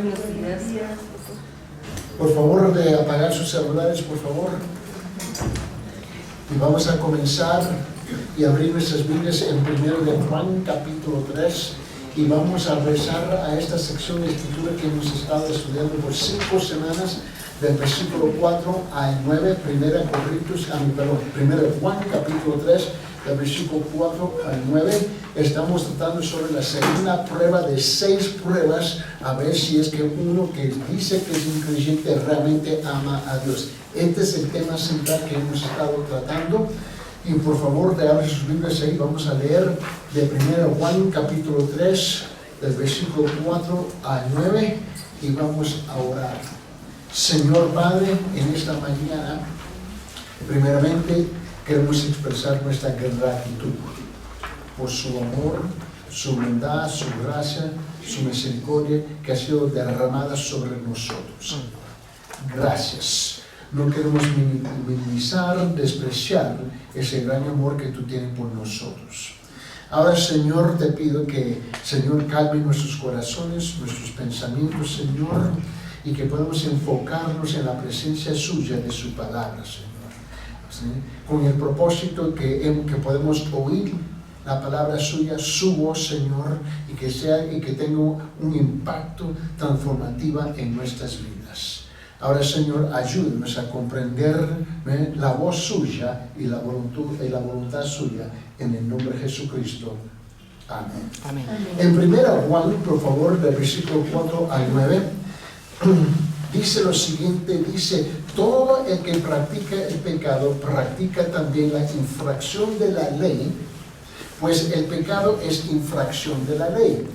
Buenos días. Por favor, de apagar sus celulares, por favor. Y vamos a comenzar y abrir nuestras Biblias en 1 de Juan, capítulo 3. Y vamos a rezar a esta sección de escritura que hemos estado estudiando por 5 semanas, del versículo 4 al 9, 1 de Juan, capítulo 3, del versículo 4 al 9. Estamos tratando sobre la segunda prueba de 6 pruebas, a ver si es que uno que dice que es un creyente realmente ama a Dios. Este es el tema central que hemos estado tratando. Y por favor, te abren sus Biblias ahí. Vamos a leer de 1 Juan, capítulo 3, del versículo 4 al 9, y vamos a orar. Señor Padre, en esta mañana, primeramente queremos expresar nuestra gratitud por su amor, su bondad, su gracia, su misericordia que ha sido derramada sobre nosotros. Gracias. No queremos minimizar, despreciar ese gran amor que tú tienes por nosotros. Ahora, Señor, te pido que, Señor, calme nuestros corazones, nuestros pensamientos, Señor, y que podamos enfocarnos en la presencia suya de su palabra, Señor. ¿Sí? Con el propósito que podemos oír la palabra suya, su voz, Señor, y que tenga un impacto transformativo en nuestras vidas. Ahora, Señor, ayúdanos a comprender la voz suya y la voluntad suya en el nombre de Jesucristo. Amén. Amén. En 1 Juan, por favor, del versículo 4 al 9, dice lo siguiente, dice: todo el que practica el pecado practica también la infracción de la ley, pues el pecado es infracción de la ley.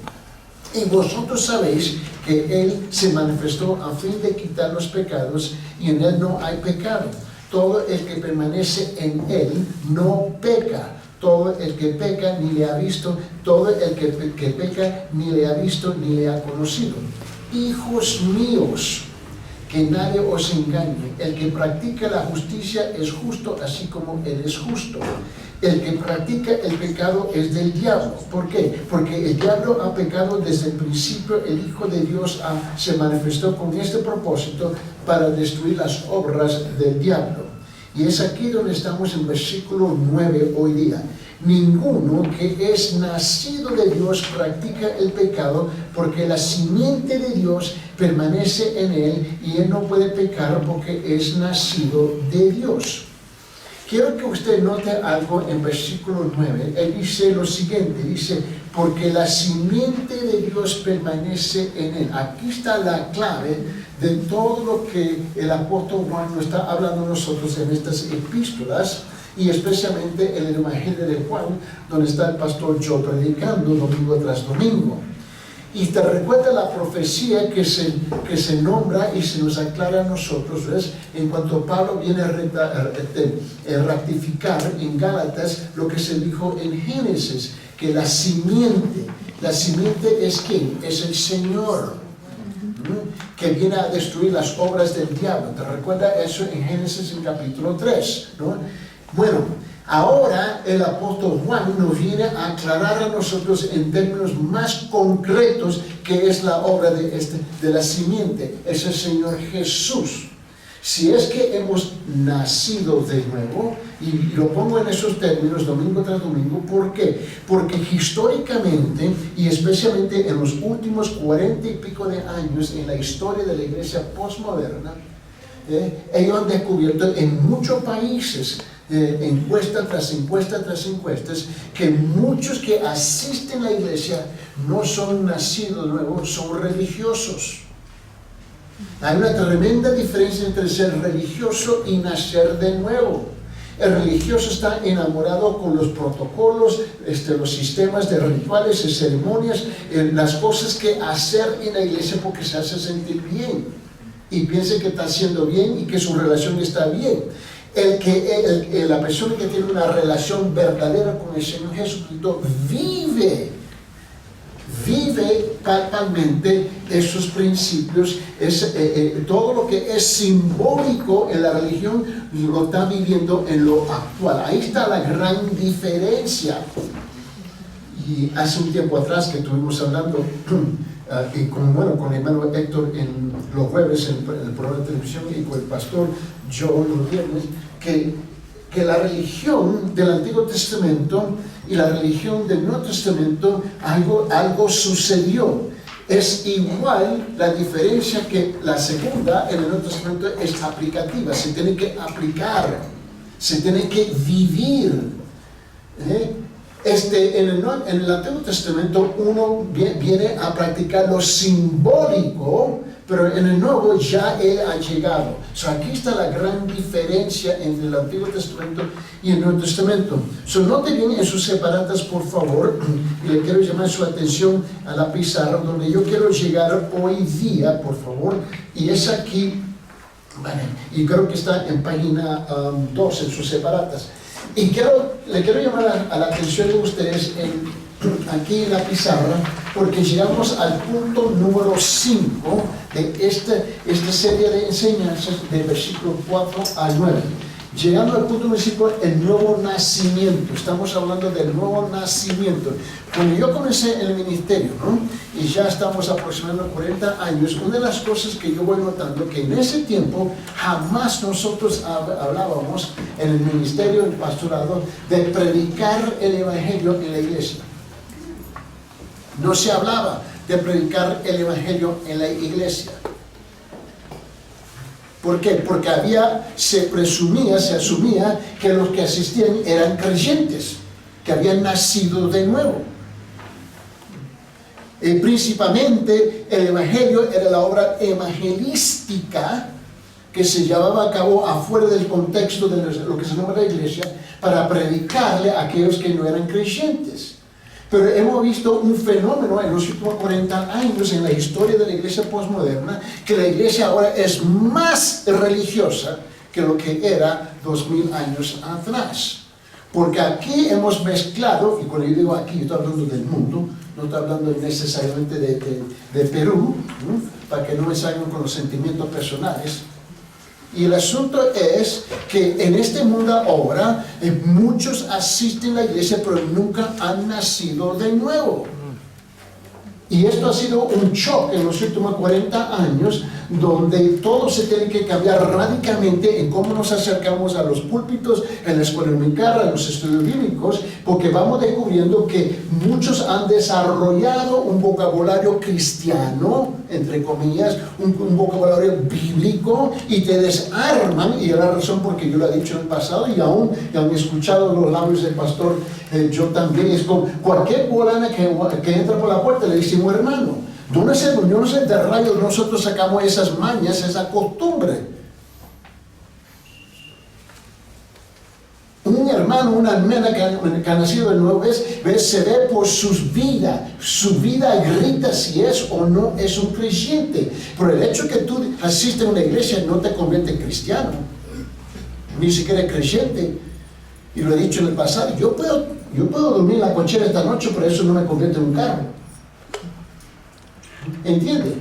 Y vosotros sabéis que Él se manifestó a fin de quitar los pecados, y en Él no hay pecado. Todo el que permanece en Él no peca. Todo el que peca ni le ha visto, todo el que peca ni le ha visto ni le ha conocido. Hijos míos, que nadie os engañe. El que practica la justicia es justo, así como Él es justo. El que practica el pecado es del diablo. ¿Por qué? Porque el diablo ha pecado desde el principio. El Hijo de Dios se manifestó con este propósito para destruir las obras del diablo. Y es aquí donde estamos en versículo 9 hoy día. Ninguno que es nacido de Dios practica el pecado, porque la simiente de Dios permanece en él y él no puede pecar porque es nacido de Dios. Quiero que usted note algo en versículo 9. Él dice lo siguiente, dice: porque la simiente de Dios permanece en él. Aquí está la clave de todo lo que el apóstol Juan nos está hablando a nosotros en estas epístolas, y especialmente en el Evangelio de Juan, donde está el pastor Joe predicando domingo tras domingo. Y te recuerda la profecía que se nombra y se nos aclara a nosotros, ¿ves? En cuanto Pablo viene a ratificar en Gálatas lo que se dijo en Génesis, que la simiente es ¿quién? Es el Señor, que viene a destruir las obras del diablo. ¿Te recuerda eso en Génesis en capítulo 3? ¿no? Bueno, ahora el apóstol Juan nos viene a aclarar a nosotros en términos más concretos qué es la obra de la simiente. Es el Señor Jesús. Si es que hemos nacido de nuevo, y lo pongo en esos términos domingo tras domingo, ¿por qué? Porque históricamente, y especialmente en los últimos 40 y pico de años en la historia de la iglesia postmoderna, ellos han descubierto en muchos países, encuesta tras encuesta tras encuestas, que muchos que asisten a la iglesia no son nacidos de nuevo, son religiosos. Hay una tremenda diferencia entre ser religioso y nacer de nuevo. El religioso está enamorado con los protocolos, los sistemas de rituales y ceremonias, las cosas que hacer en la iglesia porque se hace sentir bien y piensa que está haciendo bien y que su relación está bien. La persona que tiene una relación verdadera con el Señor Jesucristo vive palpablemente esos principios, todo lo que es simbólico en la religión lo está viviendo en lo actual. Ahí está la gran diferencia. Y hace un tiempo atrás que estuvimos hablando y con el hermano Héctor en los jueves en el programa de televisión y con el pastor Joe los viernes, que la religión del Antiguo Testamento y la religión del Nuevo Testamento, algo sucedió. Es igual, la diferencia que la segunda en el Nuevo Testamento es aplicativa, se tiene que aplicar, se tiene que vivir. En el Antiguo Testamento uno viene a practicar lo simbólico, pero en el Nuevo ya Él ha llegado. Aquí está la gran diferencia entre el Antiguo Testamento y el Nuevo Testamento. Note bien en sus separatas, por favor, y le quiero llamar su atención a la pizarra donde yo quiero llegar hoy día, por favor, y es aquí, y creo que está en página 2 en sus separatas. Y le quiero llamar a la atención de ustedes aquí en la pizarra, porque llegamos al punto número 5 de esta serie de enseñanzas de versículo 4 al 9. Llegando al punto número 5, el nuevo nacimiento. Estamos hablando del nuevo nacimiento. Cuando yo comencé en el ministerio, y ya estamos aproximadamente 40 años, una de las cosas que yo voy notando, que en ese tiempo jamás nosotros hablábamos en el ministerio, en el pastorado, de predicar el evangelio en la iglesia. No se hablaba de predicar el evangelio en la iglesia. ¿Por qué? Porque se asumía que los que asistían eran creyentes, que habían nacido de nuevo. Principalmente el evangelio era la obra evangelística que se llevaba a cabo afuera del contexto de lo que se llama la iglesia, para predicarle a aquellos que no eran creyentes. Pero hemos visto un fenómeno en los últimos 40 años en la historia de la iglesia postmoderna, que la iglesia ahora es más religiosa que lo que era 2000 años atrás. Porque aquí hemos mezclado, y cuando yo digo aquí, estoy hablando del mundo, no estoy hablando necesariamente de Perú, ¿no? Para que no me salgan con los sentimientos personales. Y el asunto es que en este mundo ahora muchos asisten a la iglesia pero nunca han nacido de nuevo. Y esto ha sido un shock en los últimos 40 años, donde todo se tiene que cambiar radicalmente en cómo nos acercamos a los púlpitos, en la escuela dominical, a los estudios bíblicos, porque vamos descubriendo que muchos han desarrollado un vocabulario cristiano, entre comillas, un vocabulario bíblico, y te desarman, y es la razón porque yo lo he dicho en el pasado, y aún han escuchado los labios del pastor, yo también, es como cualquier bolana que entra por la puerta, le decimos hermano. De unas reuniones de radio nosotros sacamos esas mañas, esa costumbre. Un hermano, una hermana que ha nacido de nuevo se ve por su vida grita si es o no es un creyente. Pero el hecho que tú asistes a una iglesia no te convierte en cristiano, ni siquiera creyente. Y lo he dicho en el pasado, yo puedo dormir en la cochera esta noche, pero eso no me convierte en un carro. ¿Entiende?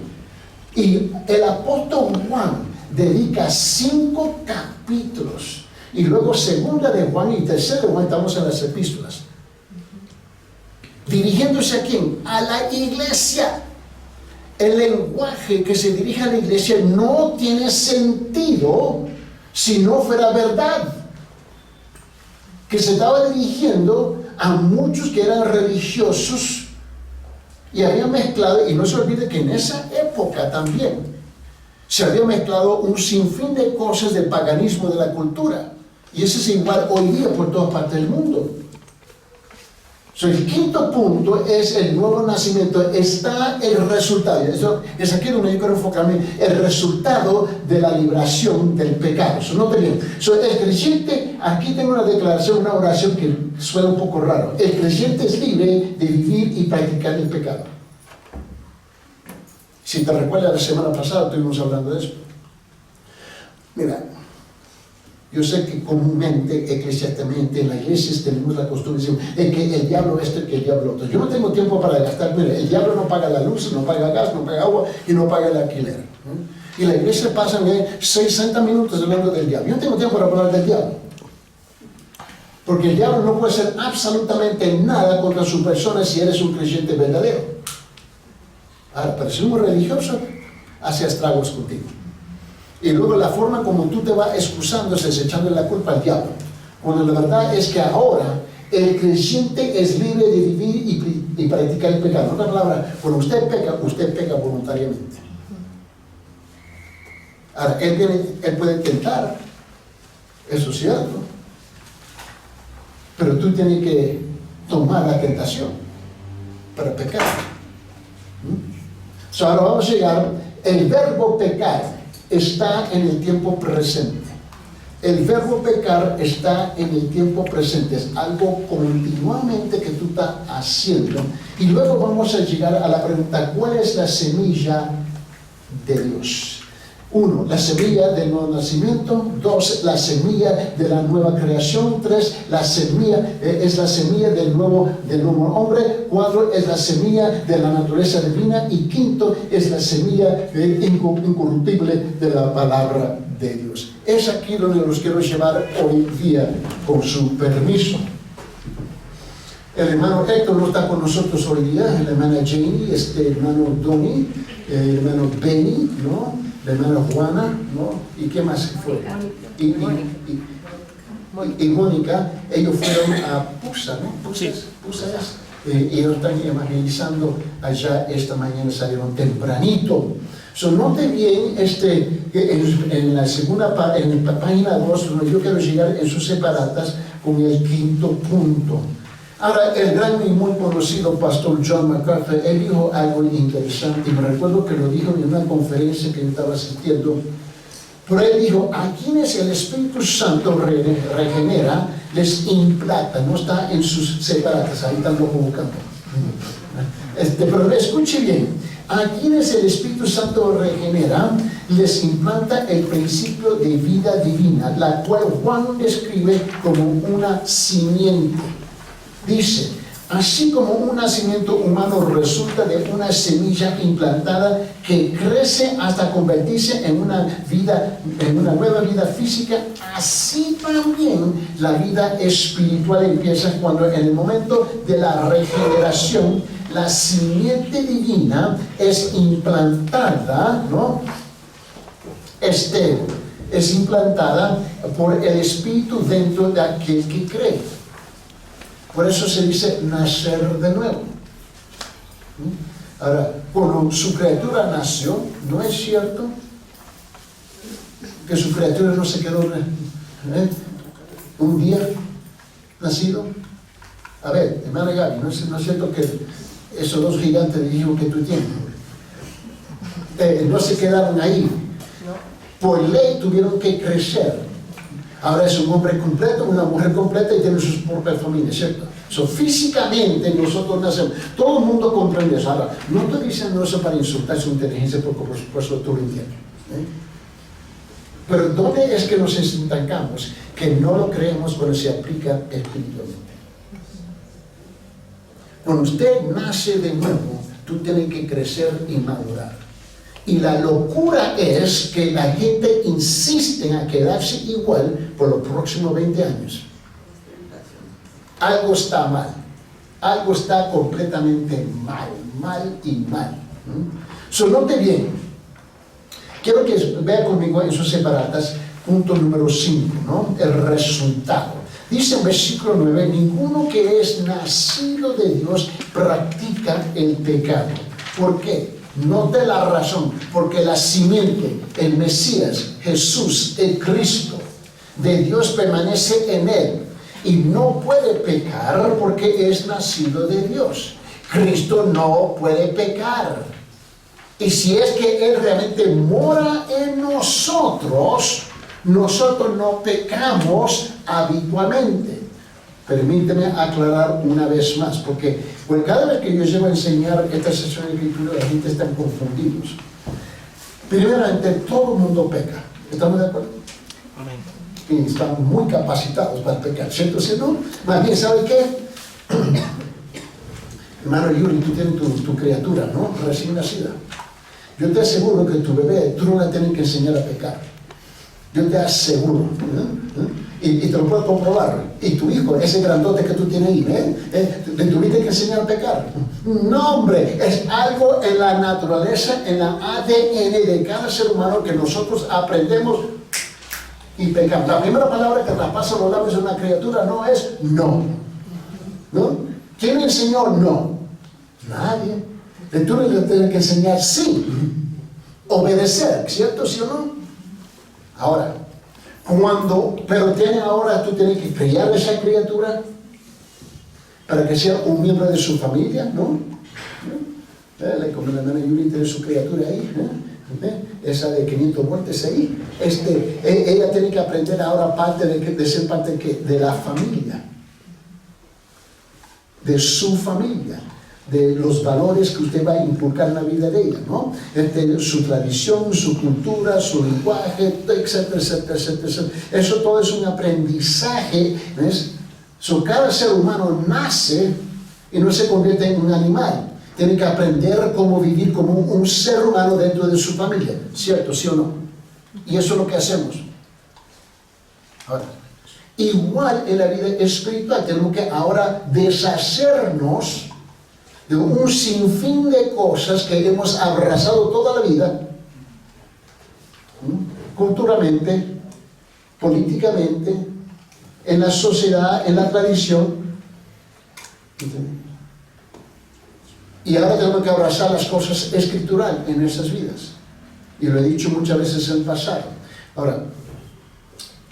Y el apóstol Juan dedica 5 capítulos, y luego segunda de Juan y tercera de Juan, estamos en las epístolas, dirigiéndose a quién, a la iglesia. El lenguaje que se dirige a la iglesia no tiene sentido si no fuera verdad, que se estaba dirigiendo a muchos que eran religiosos y había mezclado, y no se olvide que en esa época también se había mezclado un sinfín de cosas del paganismo de la cultura, y eso es igual hoy día por todas partes del mundo. El quinto punto es el nuevo nacimiento. Está el resultado, eso es aquí donde yo quiero enfocarme, el resultado de la liberación del pecado. Note bien, el creyente, aquí tengo una declaración, una oración que suena un poco raro. El creyente es libre de vivir y practicar el pecado. Si te recuerdas, la semana pasada estuvimos hablando de eso. Mira, yo sé que comúnmente, eclesiásticamente, en las iglesias tenemos la costumbre de decir que el diablo esto, que el diablo otro. Yo no tengo tiempo para gastar. Mira, el diablo no paga la luz, no paga gas, no paga agua y no paga el alquiler, ¿no? Y la iglesia pasa 60 minutos hablando del diablo. Yo no tengo tiempo para hablar del diablo. Porque el diablo no puede hacer absolutamente nada contra su persona si eres un creyente verdadero. Ahora, pero si uno religioso, hace estragos contigo. Y luego la forma como tú te vas excusando es echando la culpa al diablo. Cuando la verdad es que ahora el creyente es libre de vivir y practicar el pecado. En otra palabra, cuando usted peca voluntariamente. Ahora, él puede tentar, eso es cierto, pero tú tienes que tomar la tentación para pecar. Ahora vamos a llegar, el verbo pecar está en el tiempo presente. El verbo pecar está en el tiempo presente, es algo continuamente que tú estás haciendo. Y luego vamos a llegar a la pregunta, ¿cuál es la semilla de Dios? 1, la semilla del nuevo nacimiento. 2, la semilla de la nueva creación. 3, la semilla es la semilla del nuevo hombre. 4, es la semilla de la naturaleza divina. Y 5, es la semilla incorruptible de la palabra de Dios. Es aquí donde los quiero llevar hoy día, con su permiso. El hermano Héctor no está con nosotros hoy día, la hermana Janie, el hermano Donny, el hermano Benny, ¿no? La hermana Juana, ¿no? ¿Y qué más fue? Y Mónica. Ellos fueron a Pusa, ¿no? Pusa es. Ellos están evangelizando allá esta mañana, salieron tempranito. Note bien en la segunda en la página 2, donde yo quiero llegar en sus separatas con el 5º punto. Ahora, el gran y muy conocido pastor John MacArthur, él dijo algo interesante, y me recuerdo que lo dijo en una conferencia que yo estaba asistiendo, pero él dijo, a quienes el Espíritu Santo regenera, les implanta, no está en sus separatas, ahí están lo convocando. Pero escuche bien, a quienes el Espíritu Santo regenera, les implanta el principio de vida divina, la cual Juan describe como una simiente. Dice, así como un nacimiento humano resulta de una semilla implantada que crece hasta convertirse en una nueva vida física, así también la vida espiritual empieza cuando en el momento de la regeneración la simiente divina es implantada, ¿no? Es implantada por el Espíritu dentro de aquel que cree. Por eso se dice nacer de nuevo. Ahora, cuando su criatura nació, ¿no es cierto que su criatura no se quedó un día nacido? A ver, hermana Gaby, ¿no es cierto que esos 2 gigantes de hijos que tú tienes no se quedaron ahí? Por ley tuvieron que crecer. Ahora es un hombre completo, una mujer completa y tiene sus propias familias, ¿cierto? Físicamente nosotros nacemos. Todo el mundo comprende eso. Ahora, no estoy diciendo eso para insultar su inteligencia, porque por supuesto tú lo entiendes. Pero ¿dónde es que nos estancamos? Que no lo creemos cuando se aplica espiritualmente. Cuando usted nace de nuevo, tú tienes que crecer y madurar. Y la locura es que la gente insiste en quedarse igual por los próximos 20 años. Algo está mal. Algo está completamente mal. Note bien. Quiero que vea conmigo en sus separatas, punto número 5, ¿no? El resultado. Dice en versículo 9, ninguno que es nacido de Dios practica el pecado. ¿Por qué? Note la razón, porque la simiente, el Mesías, Jesús, el Cristo de Dios permanece en él y no puede pecar porque es nacido de Dios. Cristo no puede pecar. Y si es que Él realmente mora en nosotros, nosotros no pecamos habitualmente. Permíteme aclarar una vez más, porque cada vez que yo llevo a enseñar esta sesión de escritura, la gente está confundidos. Primeramente, todo el mundo peca. ¿Estamos de acuerdo? Amén. Y están muy capacitados para pecar, ¿cierto? Si no, más bien, ¿sabe qué? Hermano Yuri, tú tienes tu criatura, ¿no? Recién nacida. Yo te aseguro que tu bebé, tú no la tienes que enseñar a pecar. Yo te aseguro. Y te lo puedo comprobar. Y tu hijo, ese grandote que tú tienes ahí, le tuviste que enseñar a pecar. No, hombre, es algo en la naturaleza, en la ADN de cada ser humano que nosotros aprendemos y pecamos. La primera palabra que traspasa los labios de una criatura no es no. ¿No? ¿Quién enseñó no? Nadie. Tú le tienes que enseñar sí. Obedecer, ¿cierto? ¿Sí o no? Ahora, pero ahora tú tienes que criar a esa criatura para que sea un miembro de su familia, ¿no? Como la hermana Yuri tiene su criatura ahí, esa de 500 muertes ahí. Ella tiene que aprender ahora de ser parte de la familia, de su familia, de los valores que usted va a inculcar en la vida de ella, ¿no? Su tradición, su cultura, su lenguaje, etcétera, etcétera, etcétera, etcétera. Eso todo es un aprendizaje, ¿ves? Cada ser humano nace y no se convierte en un animal. Tiene que aprender cómo vivir como un ser humano dentro de su familia, ¿cierto? ¿Sí o no? Y eso es lo que hacemos. Ahora, igual en la vida espiritual, tenemos que ahora deshacernos de un sinfín de cosas que hemos abrazado toda la vida, culturalmente, políticamente, en la sociedad, en la tradición. Y ahora tenemos que abrazar las cosas escriturales en esas vidas. Y lo he dicho muchas veces en el pasado. Ahora,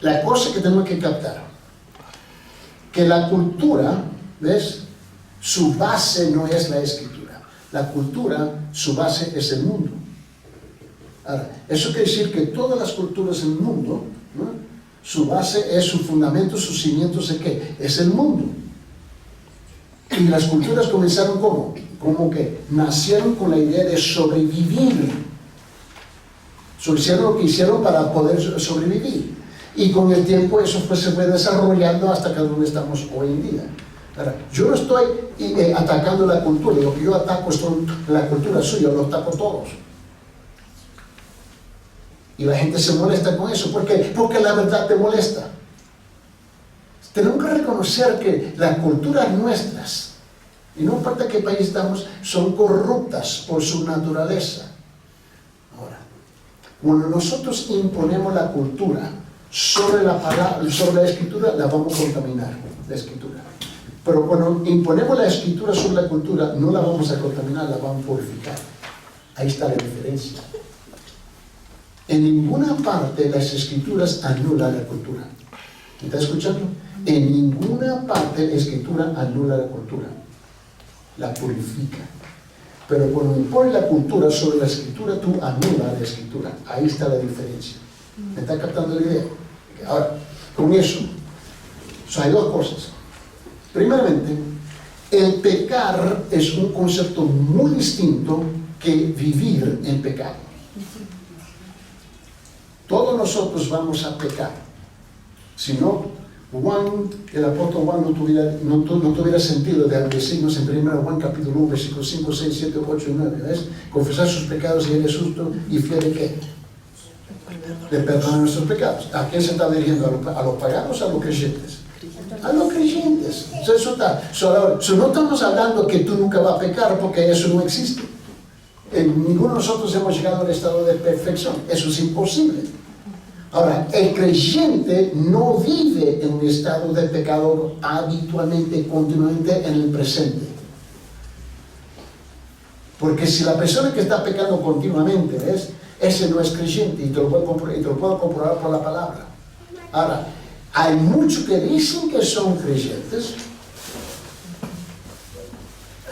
la cosa que tenemos que captar, que la cultura, ¿ves?, su base no es la escritura. La cultura, su base es el mundo. Ahora, eso quiere decir que todas las culturas en el mundo, ¿no?, su base es su fundamento, sus cimientos de ¿qué? Es el mundo. Y las culturas comenzaron ¿cómo? Como que nacieron con la idea de sobrevivir. Hicieron lo que hicieron para poder sobrevivir. Y con el tiempo eso se fue desarrollando hasta que donde estamos hoy en día. Ahora, yo no estoy atacando la cultura. Lo que yo ataco es la cultura suya, lo ataco todos. Y la gente se molesta con eso. ¿Por qué? Porque la verdad te molesta. Tenemos que reconocer que las culturas nuestras, y no importa qué país estamos, son corruptas por su naturaleza. Ahora, cuando nosotros imponemos la cultura sobre la palabra, sobre la escritura, la vamos a contaminar, la escritura. Pero cuando imponemos la escritura sobre la cultura, no la vamos a contaminar, la vamos a purificar. Ahí está la diferencia. En ninguna parte las escrituras anulan la cultura. ¿Me está escuchando? En ninguna parte la escritura anula la cultura. La purifica. Pero cuando impones la cultura sobre la escritura, tú anulas la escritura. Ahí está la diferencia. ¿Me está captando la idea? Ahora, con eso, hay dos cosas. Primeramente, el pecar es un concepto muy distinto que vivir en pecado. Todos nosotros vamos a pecar. Si no, el apóstol Juan no tuviera sentido de decirnos en 1 Juan capítulo 1, versículos 5, 6, 7, 8 y 9. ¿Ves? Confesar sus pecados y él es justo y fiel de ¿qué? De perdonar nuestros pecados. ¿A quién se está dirigiendo? ¿A los paganos o a los creyentes? A los creyentes. Eso está. No estamos hablando que tú nunca vas a pecar, porque eso no existe. Ninguno de nosotros hemos llegado al estado de perfección. Eso es imposible. Ahora, el creyente no vive en un estado de pecado habitualmente, continuamente en el presente. Porque si la persona que está pecando continuamente, ¿ves?, ese no es creyente, y te lo puedo comprobar por la palabra. Ahora, hay muchos que dicen que son creyentes,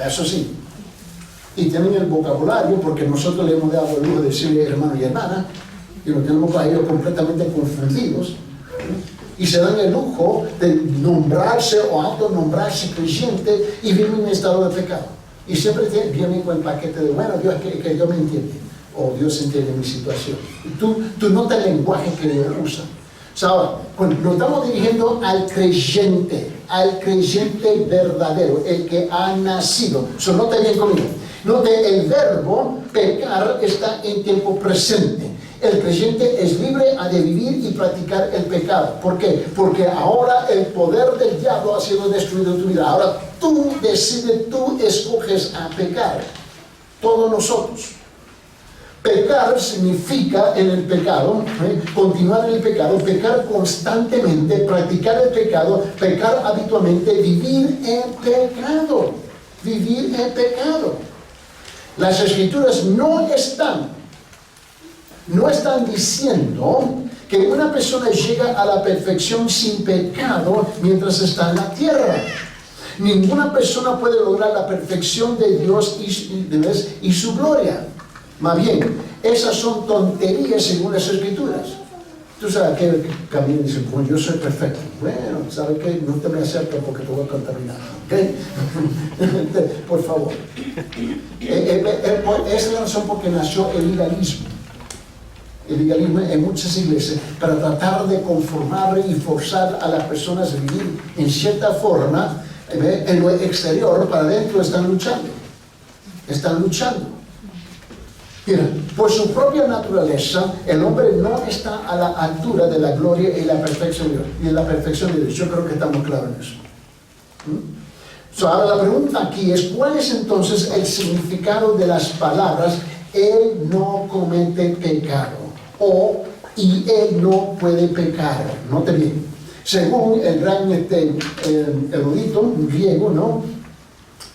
eso sí, y tienen el vocabulario, porque nosotros le hemos dado el lujo de decirle hermano y hermana, y lo tenemos para ellos completamente confundidos, y se dan el lujo de nombrarse o autonombrarse creyente y viven en un estado de pecado. Y siempre vienen con el paquete de, bueno, Dios, que Dios me entiende, o Dios entiende mi situación. Y tú notas el lenguaje que Dios usa. O sea, ahora, nos estamos dirigiendo al creyente verdadero, el que ha nacido. Note bien conmigo. Note, el verbo pecar está en tiempo presente. El creyente es libre de vivir y practicar el pecado. ¿Por qué? Porque ahora el poder del diablo ha sido destruido en tu vida. Ahora tú decides, tú escoges a pecar. Todos nosotros. Pecar significa en el pecado, continuar en el pecado, pecar constantemente, practicar el pecado, pecar habitualmente, vivir en pecado. Vivir en pecado. Las Escrituras no están diciendo que una persona llega a la perfección sin pecado mientras está en la tierra. Ninguna persona puede lograr la perfección de Dios y su gloria. Más bien, esas son tonterías según las Escrituras. Tú sabes que camino y dice, pues yo soy perfecto. Bueno, ¿sabes qué? No te me acerques porque te voy a contaminar, ¿ok? Por favor. Esa es la razón por que nació el legalismo. El legalismo en muchas iglesias, para tratar de conformar y forzar a las personas a vivir en cierta forma, en lo exterior, para adentro están luchando. Están luchando. Mira, por su propia naturaleza, el hombre no está a la altura de la gloria y la perfección de Dios. Yo creo que estamos claros en eso. Ahora la pregunta aquí es, ¿cuál es entonces el significado de las palabras Él no comete pecado? Y Él no puede pecar. Note bien. Según el gran erudito griego, ¿no?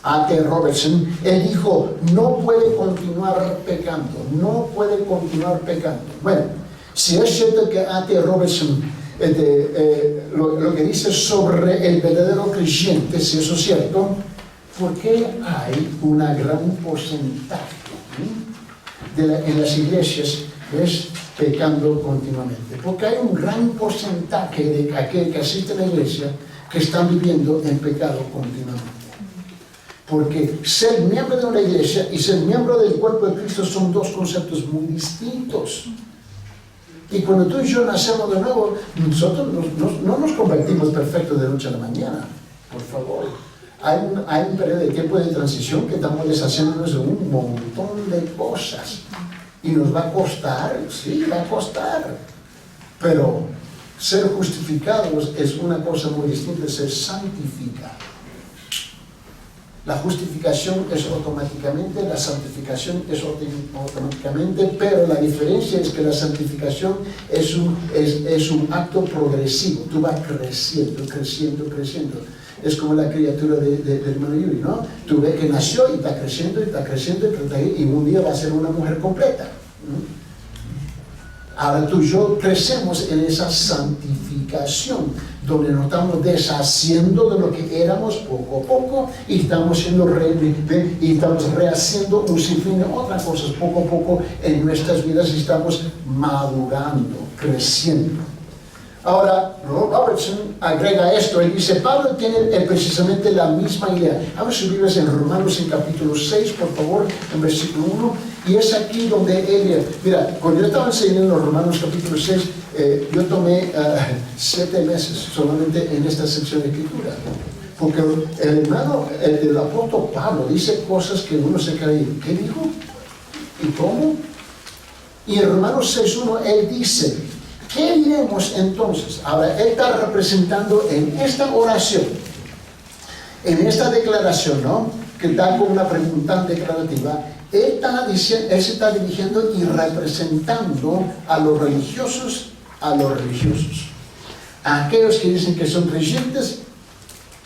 A.T. Robertson, él dijo, no puede continuar pecando, no puede continuar pecando. Bueno, si es cierto que A.T. Robertson, lo que dice sobre el verdadero creyente, si eso es cierto, ¿por qué hay una gran porcentaje en las iglesias pecando continuamente? Porque hay un gran porcentaje de aquel que asiste a la iglesia que están viviendo en pecado continuamente. Porque ser miembro de una iglesia y ser miembro del cuerpo de Cristo son dos conceptos muy distintos. Y cuando tú y yo nacemos de nuevo, nosotros no nos convertimos perfectos de noche a la mañana. Por favor. Hay un periodo de tiempo de transición que estamos deshaciéndonos de un montón de cosas. Y nos va a costar, sí, va a costar. Pero ser justificados es una cosa muy distinta de ser santificados. La justificación es automáticamente, la santificación es automáticamente, pero la diferencia es que la santificación es un acto progresivo. Tú vas creciendo. Es como la criatura del hermano Yuri, ¿no? Tú ves que nació y está creciendo, y un día va a ser una mujer completa. Ahora tú y yo crecemos en esa santificación, donde nos estamos deshaciendo de lo que éramos poco a poco y estamos estamos rehaciendo un sinfín de otras cosas poco a poco en nuestras vidas y estamos madurando, creciendo. Ahora, Robertson agrega esto, él dice, Pablo tiene precisamente la misma idea. Abre sus Biblias en Romanos en capítulo 6, por favor, en versículo 1, y es aquí donde él, mira, cuando yo estaba enseñando Romanos capítulo 6, yo tomé 7 meses solamente en esta sección de escritura, porque el apóstol Pablo dice cosas que uno se cree, ¿qué dijo? ¿Y cómo? Y en Romanos 6.1 él dice, ¿qué diremos entonces? Ahora, él está representando en esta oración, en esta declaración, ¿no? Que está con una pregunta declarativa. Él se está dirigiendo y representando a los religiosos, a aquellos que dicen que son creyentes.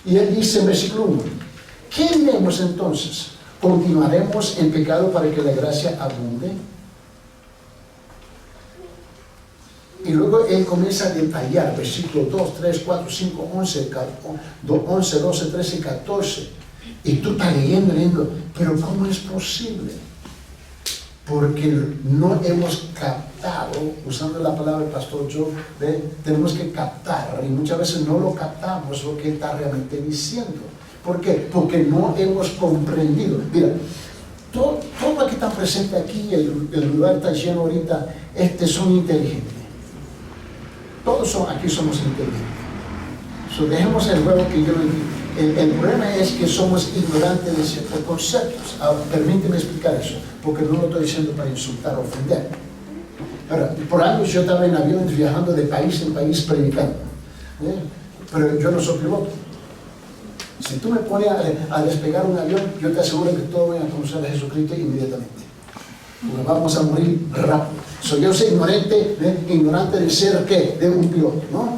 Y él dice en versículo 1, ¿qué diremos entonces? ¿Continuaremos en pecado para que la gracia abunde? Y luego él comienza a detallar, versículos 2, 3, 4, 5, 11, 12, 13 y 14. Y tú estás leyendo, pero ¿cómo es posible? Porque no hemos captado, usando la palabra del pastor Joe, tenemos que captar, y muchas veces no lo captamos lo que él está realmente diciendo. ¿Por qué? Porque no hemos comprendido. Mira, todo lo que está presente aquí, el lugar está lleno ahorita, son inteligentes. Todos aquí somos inteligentes. Dejemos el juego que yo entiendo. El problema es que somos ignorantes de ciertos conceptos. Ahora, permíteme explicar eso, porque no lo estoy diciendo para insultar o ofender. Ahora, por años yo estaba en aviones viajando de país en país predicando, pero yo no soy piloto. Si tú me pones a despegar un avión, yo te aseguro que todos van a conocer a Jesucristo inmediatamente. Porque vamos a morir rápido. Yo soy ignorante de ser ¿qué? De un piloto, ¿no?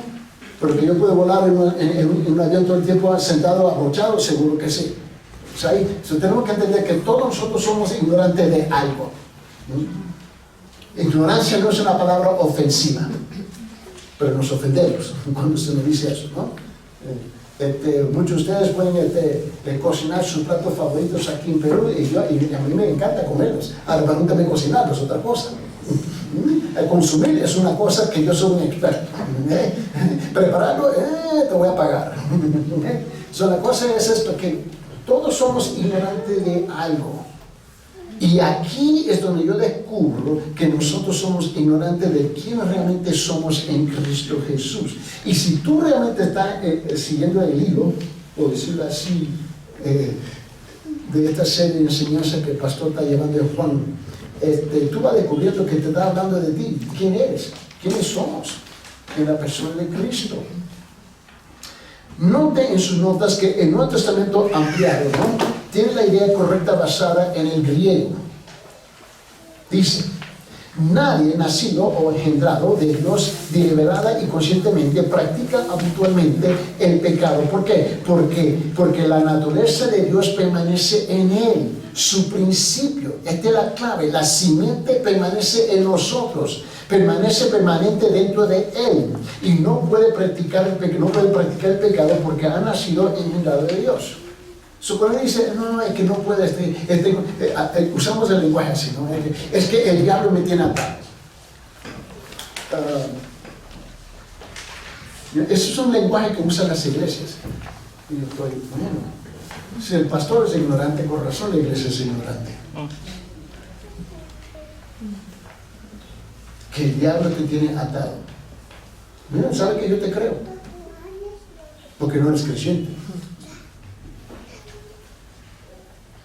Pero que yo puedo volar en un avión todo el tiempo sentado, abrochado, seguro que sí. O sea, tenemos que entender que todos nosotros somos ignorantes de algo. Ignorancia no es una palabra ofensiva, pero nos ofendemos cuando se nos dice eso, ¿no? Muchos de ustedes pueden cocinar sus platos favoritos aquí en Perú y a mí me encanta comerlos. Ahora, pregúntame cocinarlos, otra cosa. Consumir es una cosa que yo soy un experto. Prepararlo, te voy a pagar. La cosa es esto, que todos somos ignorantes de algo. Y aquí es donde yo descubro que nosotros somos ignorantes de quién realmente somos en Cristo Jesús. Y si tú realmente estás siguiendo el hilo, por decirlo así, de esta serie de enseñanza que el pastor está llevando en Juan, tú vas descubriendo que te está hablando de ti. ¿Quién eres? ¿Quiénes somos? En la persona de Cristo. Note en sus notas que el Nuevo Testamento ampliado, ¿no?, tiene la idea correcta basada en el griego. Dice: nadie nacido o engendrado de Dios deliberada y conscientemente practica habitualmente el pecado. ¿Por qué? Porque la naturaleza de Dios permanece en él. Su principio, esta es la clave, la simiente permanece en nosotros, permanece permanente dentro de él y no puede practicar el pecado porque ha nacido engendrado de Dios. Cuando dice, no, es que no puede, usamos el lenguaje así, ¿no? Es que el diablo me tiene atado. Ese es un lenguaje que usan las iglesias. Y yo estoy, bueno, si el pastor es ignorante, con razón la iglesia es ignorante. Que el diablo te tiene atado. Mira, ¿sabe que yo te creo? Porque no eres creyente.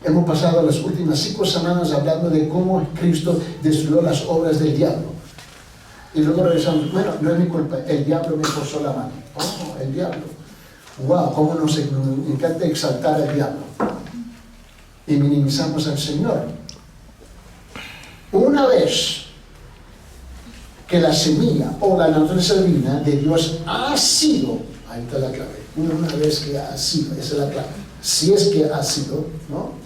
Hemos pasado las últimas 5 semanas hablando de cómo Cristo destruyó las obras del diablo. Y luego regresamos, bueno, no es mi culpa, el diablo me forzó la mano. Oh, el diablo. Wow, cómo nos encanta exaltar al diablo. Y minimizamos al Señor. Una vez que la semilla o la naturaleza divina de Dios ha sido, ahí está la clave, una vez que ha sido, esa es la clave, si es que ha sido, ¿no?,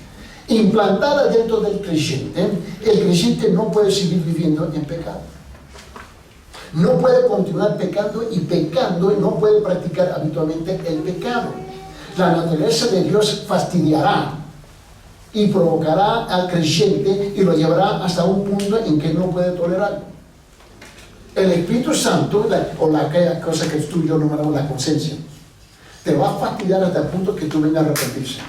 implantada dentro del creyente, el creyente no puede seguir viviendo en pecado. No puede continuar pecando y pecando y no puede practicar habitualmente el pecado. La naturaleza de Dios fastidiará y provocará al creyente y lo llevará hasta un punto en que no puede tolerarlo. El Espíritu Santo, aquella cosa que tú y yo nombramos la conciencia, te va a fastidiar hasta el punto que tú vengas a arrepentirse.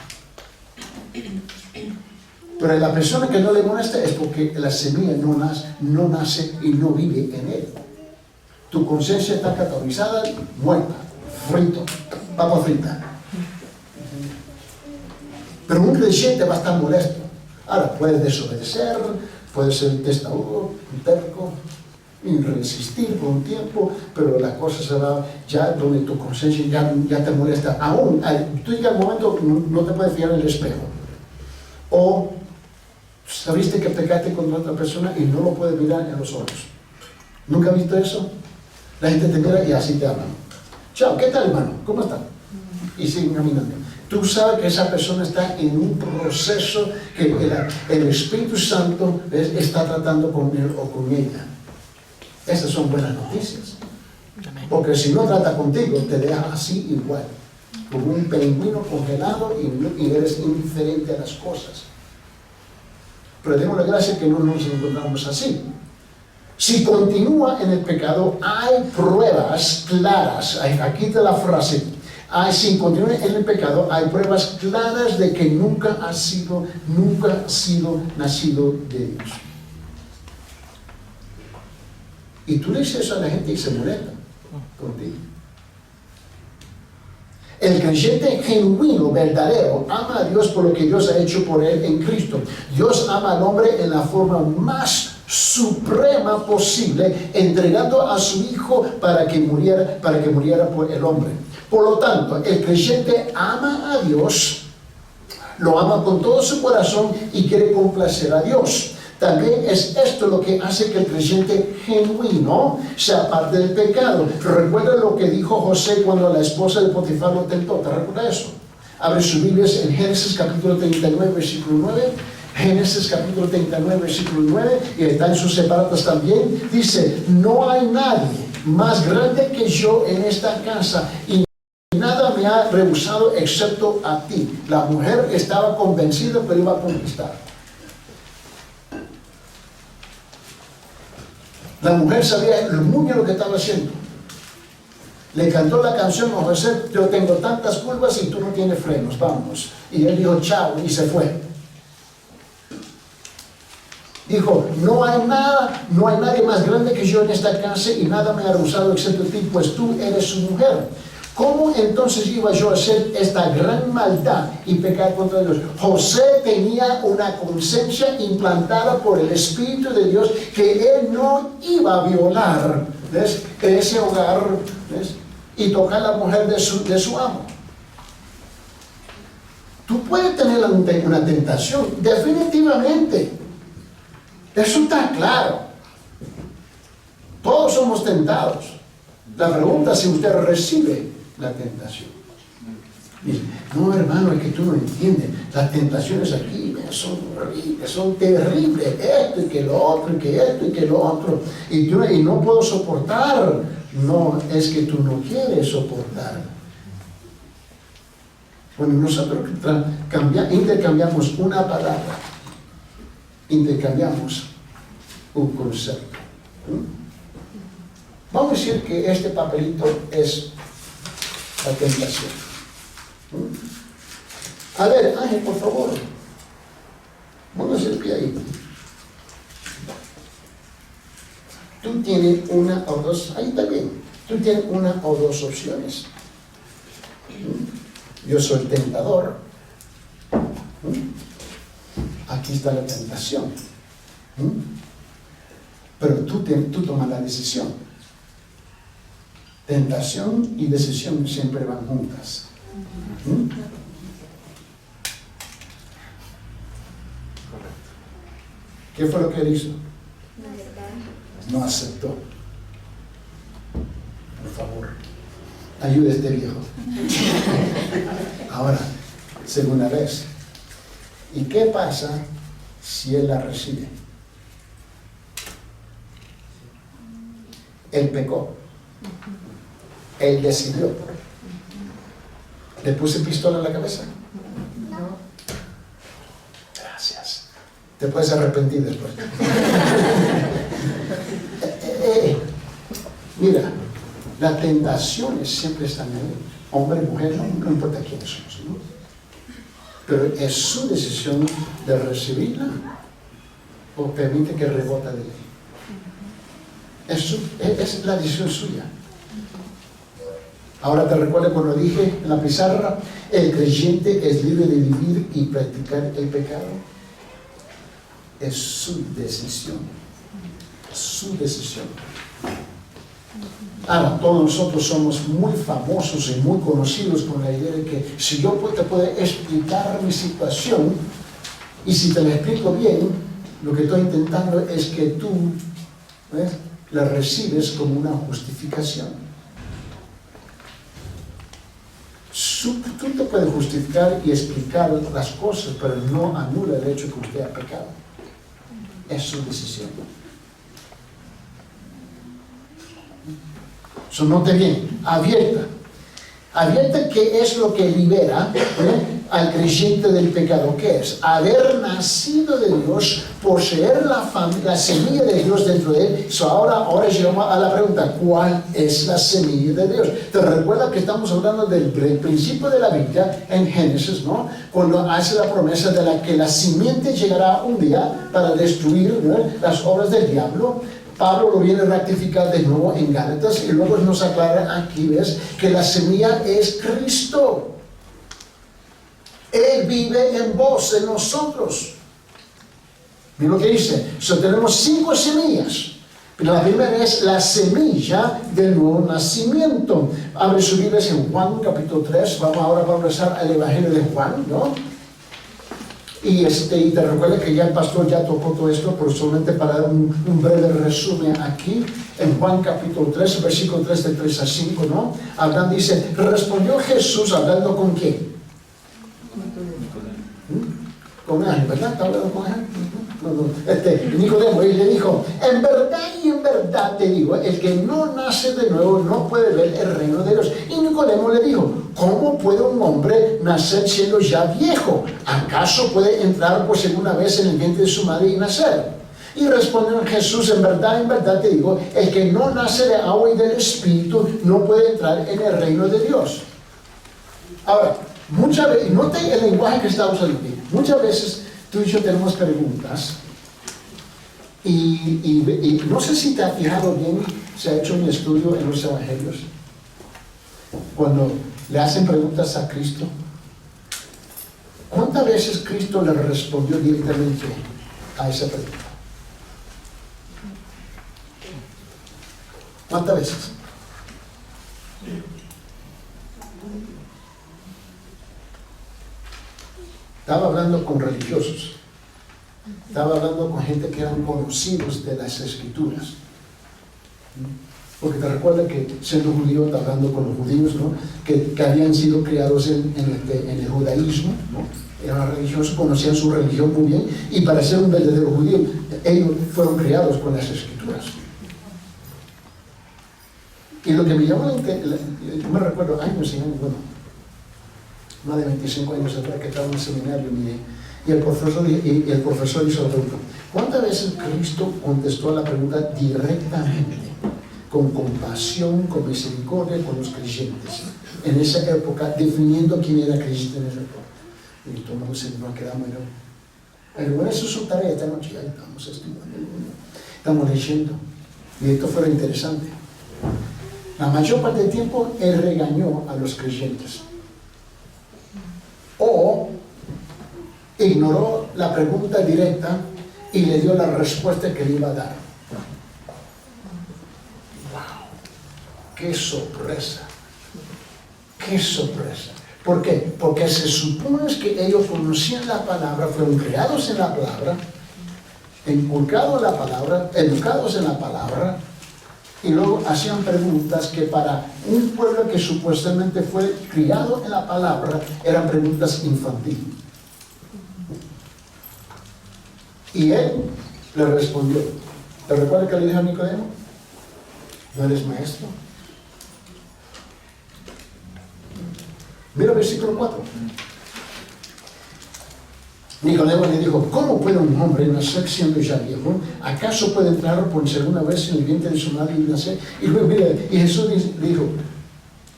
Pero la persona que no le molesta es porque la semilla no nace y no vive en él. Tu conciencia está cauterizada, muerta, frito, papa frita. Pero un creyente va a estar molesto. Ahora, puede desobedecer, puede ser testarudo, terco, y resistir por un tiempo, pero la cosa se va ya donde tu conciencia ya te molesta. Aún, tú llega el momento no te puedes fijar en el espejo. O sabiste que pecaste contra otra persona y no lo puedes mirar en los ojos. ¿Nunca has visto eso? La gente te mira y así te hablan. Chao, ¿qué tal, hermano? ¿Cómo está? Y siguen caminando. Tú sabes que esa persona está en un proceso que el Espíritu Santo está tratando con él o con ella. Esas son buenas noticias. Porque si no trata contigo, te deja así igual, como un pingüino congelado y eres indiferente a las cosas. Pero demos la gracia que no nos encontramos así. Si continúa en el pecado, hay pruebas claras. Aquí está la frase. Si continúa en el pecado, hay pruebas claras de que nunca ha sido nacido de Dios. Y tú le dices eso a la gente y se molesta contigo. El creyente genuino, verdadero, ama a Dios por lo que Dios ha hecho por él en Cristo. Dios ama al hombre en la forma más suprema posible, entregando a su Hijo para que muriera por el hombre. Por lo tanto, el creyente ama a Dios, lo ama con todo su corazón y quiere complacer a Dios. También es esto lo que hace que el creyente genuino se aparte del pecado. Recuerda lo que dijo José cuando la esposa de Potifar lo tentó. ¿Te recuerdas eso? Abre sus Biblias en Génesis capítulo 39, versículo 9. Génesis capítulo 39, versículo 9. Y está en sus separatas también. Dice, no hay nadie más grande que yo en esta casa, y nada me ha rehusado excepto a ti. La mujer estaba convencida, pero iba a conquistar. La mujer sabía muy bien lo que estaba haciendo. Le cantó la canción a José: yo tengo tantas curvas y tú no tienes frenos, vamos. Y él dijo chao y se fue. Dijo, no hay nadie más grande que yo en esta casa, y nada me ha rehusado excepto ti, pues tú eres su mujer. ¿Cómo entonces iba yo a hacer esta gran maldad y pecar contra Dios? José tenía una conciencia implantada por el Espíritu de Dios que él no iba a violar, ¿ves?, ese hogar, ¿ves?, y tocar a la mujer de su amo. Tú puedes tener una tentación, definitivamente. Eso está claro. Todos somos tentados. La pregunta es si usted recibe la tentación. Dice, no, hermano, es que tú no entiendes. Las tentaciones aquí son horribles, son terribles. Esto y que lo otro, y que esto y que lo otro. Y no puedo soportar. No, es que tú no quieres soportar. Bueno, nosotros intercambiamos una palabra, intercambiamos un concepto. Vamos a decir que este papelito es la tentación. A ver, Ángel, por favor, póngase el pie ahí. Tú tienes una o dos, ahí está bien, tú tienes una o dos opciones. Yo soy tentador. Aquí está la tentación. Pero tú tomas la decisión. Tentación y decisión siempre van juntas. ¿Qué fue lo que él hizo? No aceptó. Por favor, ayude a este viejo. Ahora, segunda vez. ¿Y qué pasa si él la recibe? Él pecó. Él decidió. ¿Le puse pistola en la cabeza? No. Gracias. Te puedes arrepentir después. Mira, las tentaciones siempre están ahí. Hombre, mujer, no importa quiénes somos, ¿no? Pero es su decisión de recibirla o permite que rebota de él. Es la decisión suya. Ahora te recuerdo cuando dije en la pizarra, el creyente es libre de vivir y practicar el pecado. Es su decisión. Su decisión. Ahora, todos nosotros somos muy famosos y muy conocidos con la idea de que si yo te puedo explicar mi situación, y si te la explico bien, lo que estoy intentando es que tú, ¿ves?, la recibes como una justificación. Tú te puedes justificar y explicar las cosas, pero no anula el hecho que usted ha pecado. Es su decisión. So, note bien, abierta. Abierta, ¿qué es lo que libera al creyente del pecado? ¿Qué es? Haber nacido de Dios, poseer la semilla de Dios dentro de él. So, ahora llegamos a la pregunta, ¿cuál es la semilla de Dios? Te recuerda que estamos hablando del principio de la Biblia en Génesis, ¿no? Cuando hace la promesa de que la simiente llegará un día para destruir, ¿no?, las obras del diablo. Pablo lo viene a rectificar de nuevo en Gálatas y luego nos aclara aquí, ves, que la semilla es Cristo. Él vive en vos, en nosotros. Mira lo que dice. Tenemos 5 semillas. La primera es la semilla del nuevo nacimiento. Abre su Biblia en Juan capítulo 3. Vamos a rezar al Evangelio de Juan, ¿no? Y te recuerda que ya el pastor ya tocó todo esto, pero solamente para dar un breve resumen aquí. En Juan capítulo 3, versículo 3 de 3 a 5, ¿no? Hablando, dice, respondió Jesús hablando con quién. Con Ángel, ¿verdad? ¿Está hablando con Ángel? Nicodemo, y le dijo, en verdad y en verdad te digo, el que no nace de nuevo no puede ver el reino de Dios. Y Nicodemo le dijo, ¿cómo puede un hombre nacer siendo ya viejo? ¿Acaso puede entrar por segunda vez en el vientre de su madre y nacer? Y respondió Jesús, en verdad te digo, el que no nace de agua y del Espíritu no puede entrar en el reino de Dios. Ahora, muchas veces, note el lenguaje que está usando aquí, muchas veces tú y yo tenemos preguntas y no sé si te has fijado bien, se ha hecho un estudio en los evangelios, cuando le hacen preguntas a Cristo, ¿cuántas veces Cristo le respondió directamente a esa pregunta? ¿Cuántas veces? Estaba hablando con religiosos, estaba hablando con gente que eran conocidos de las Escrituras, porque te recuerdas que siendo judío está hablando con los judíos, ¿no? que habían sido criados en el judaísmo, ¿no? Eran religiosos, conocían su religión muy bien, y para ser un verdadero judío ellos fueron criados con las Escrituras. Y lo que me llamó la atención, yo me recuerdo años y años, bueno, más de 25 años atrás, que estaba en el seminario, y el profesor hizo la pregunta, ¿cuántas veces Cristo contestó a la pregunta directamente, con compasión, con misericordia, con los creyentes, en esa época, definiendo quién era creyente en esa época? Y tomamos el nos quedamos, bueno, eso es su tarea esta noche, ya estamos estudiando, estamos leyendo, y esto fue interesante. La mayor parte del tiempo él regañó a los creyentes o ignoró la pregunta directa y le dio la respuesta que le iba a dar. ¡Wow! ¡Qué sorpresa! ¡Qué sorpresa! ¿Por qué? Porque se supone que ellos conocían la palabra, fueron creados en la palabra, inculcados en la palabra, educados en la palabra, y luego hacían preguntas que para un pueblo que supuestamente fue criado en la palabra eran preguntas infantiles. Y él le respondió. ¿Te recuerdas que le dijo a Nicodemo? ¿No eres maestro? Mira el versículo 4. Nicodemo le dijo, ¿cómo puede un hombre nacer siendo ya viejo? ¿Acaso puede entrar por segunda vez en el vientre de su madre y nacer? Y luego, mira, y Jesús le dijo,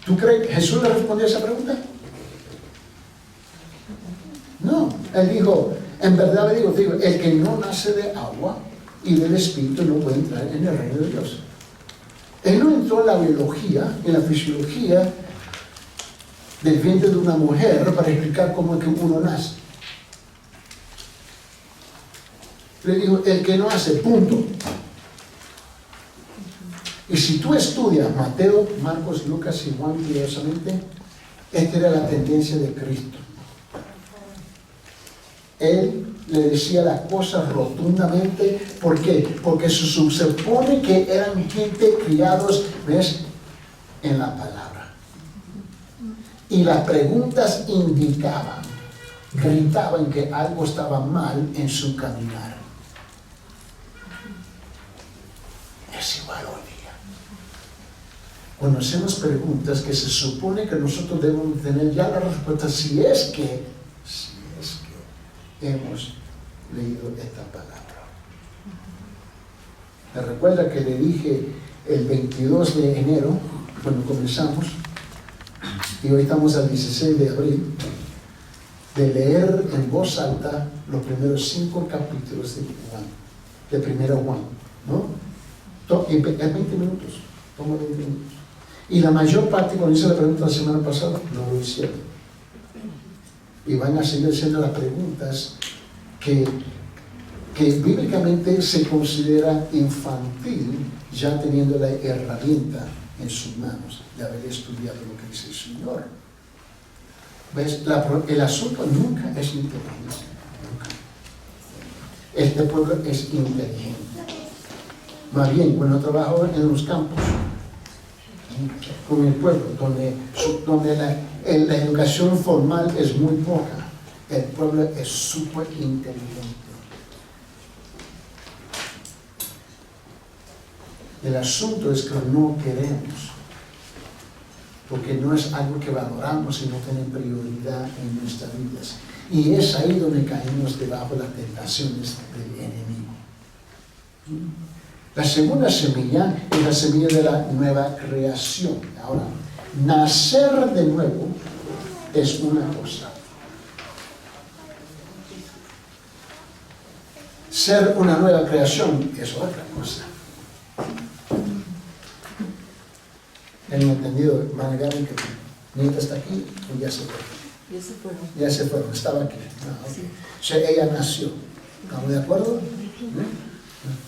¿tú crees que Jesús le respondió a esa pregunta? No, él dijo, en verdad le digo, el que no nace de agua y del Espíritu no puede entrar en el reino de Dios. Él no entró en la biología, en la fisiología del vientre de una mujer para explicar cómo es que uno nace. Le dijo, el que no hace, punto. Y si tú estudias Mateo, Marcos, Lucas y Juan cuidadosamente, esta era la tendencia de Cristo. Él le decía las cosas rotundamente. ¿Por qué? Porque se supone que eran gente criados, ¿ves?, en la palabra. Y las preguntas indicaban, gritaban que algo estaba mal en su caminar. Es igual hoy día. Cuando hacemos preguntas que se supone que nosotros debemos tener ya la respuesta, si es que hemos leído esta palabra. ¿Me recuerda que le dije el 22 de enero, cuando comenzamos, y hoy estamos al 16 de abril, de leer en voz alta los primeros 5 capítulos de Juan, de primero Juan, ¿no? En 20 minutos, toma 20 minutos. Y la mayor parte, cuando hice la pregunta la semana pasada, no lo hicieron. Y van a seguir haciendo las preguntas que que bíblicamente se considera infantil, ya teniendo la herramienta en sus manos de haber estudiado lo que dice el Señor. ¿Ves? El asunto nunca es inteligencia. Nunca. Este pueblo es inteligente. Más bien, cuando trabajo en los campos, con el pueblo, donde la educación formal es muy poca, el pueblo es súper inteligente. El asunto es que no queremos, porque no es algo que valoramos y no tiene prioridad en nuestras vidas. Y es ahí donde caemos debajo de las tentaciones del enemigo. La segunda semilla es la semilla de la nueva creación. Ahora, nacer de nuevo es una cosa. Ser una nueva creación es otra cosa. ¿Han entendido, hermana Gaby, que Nita está aquí o ya se fue? Ya se fueron. Ya se fueron, estaba aquí. No, okay. O sea, ella nació. ¿Estamos de acuerdo?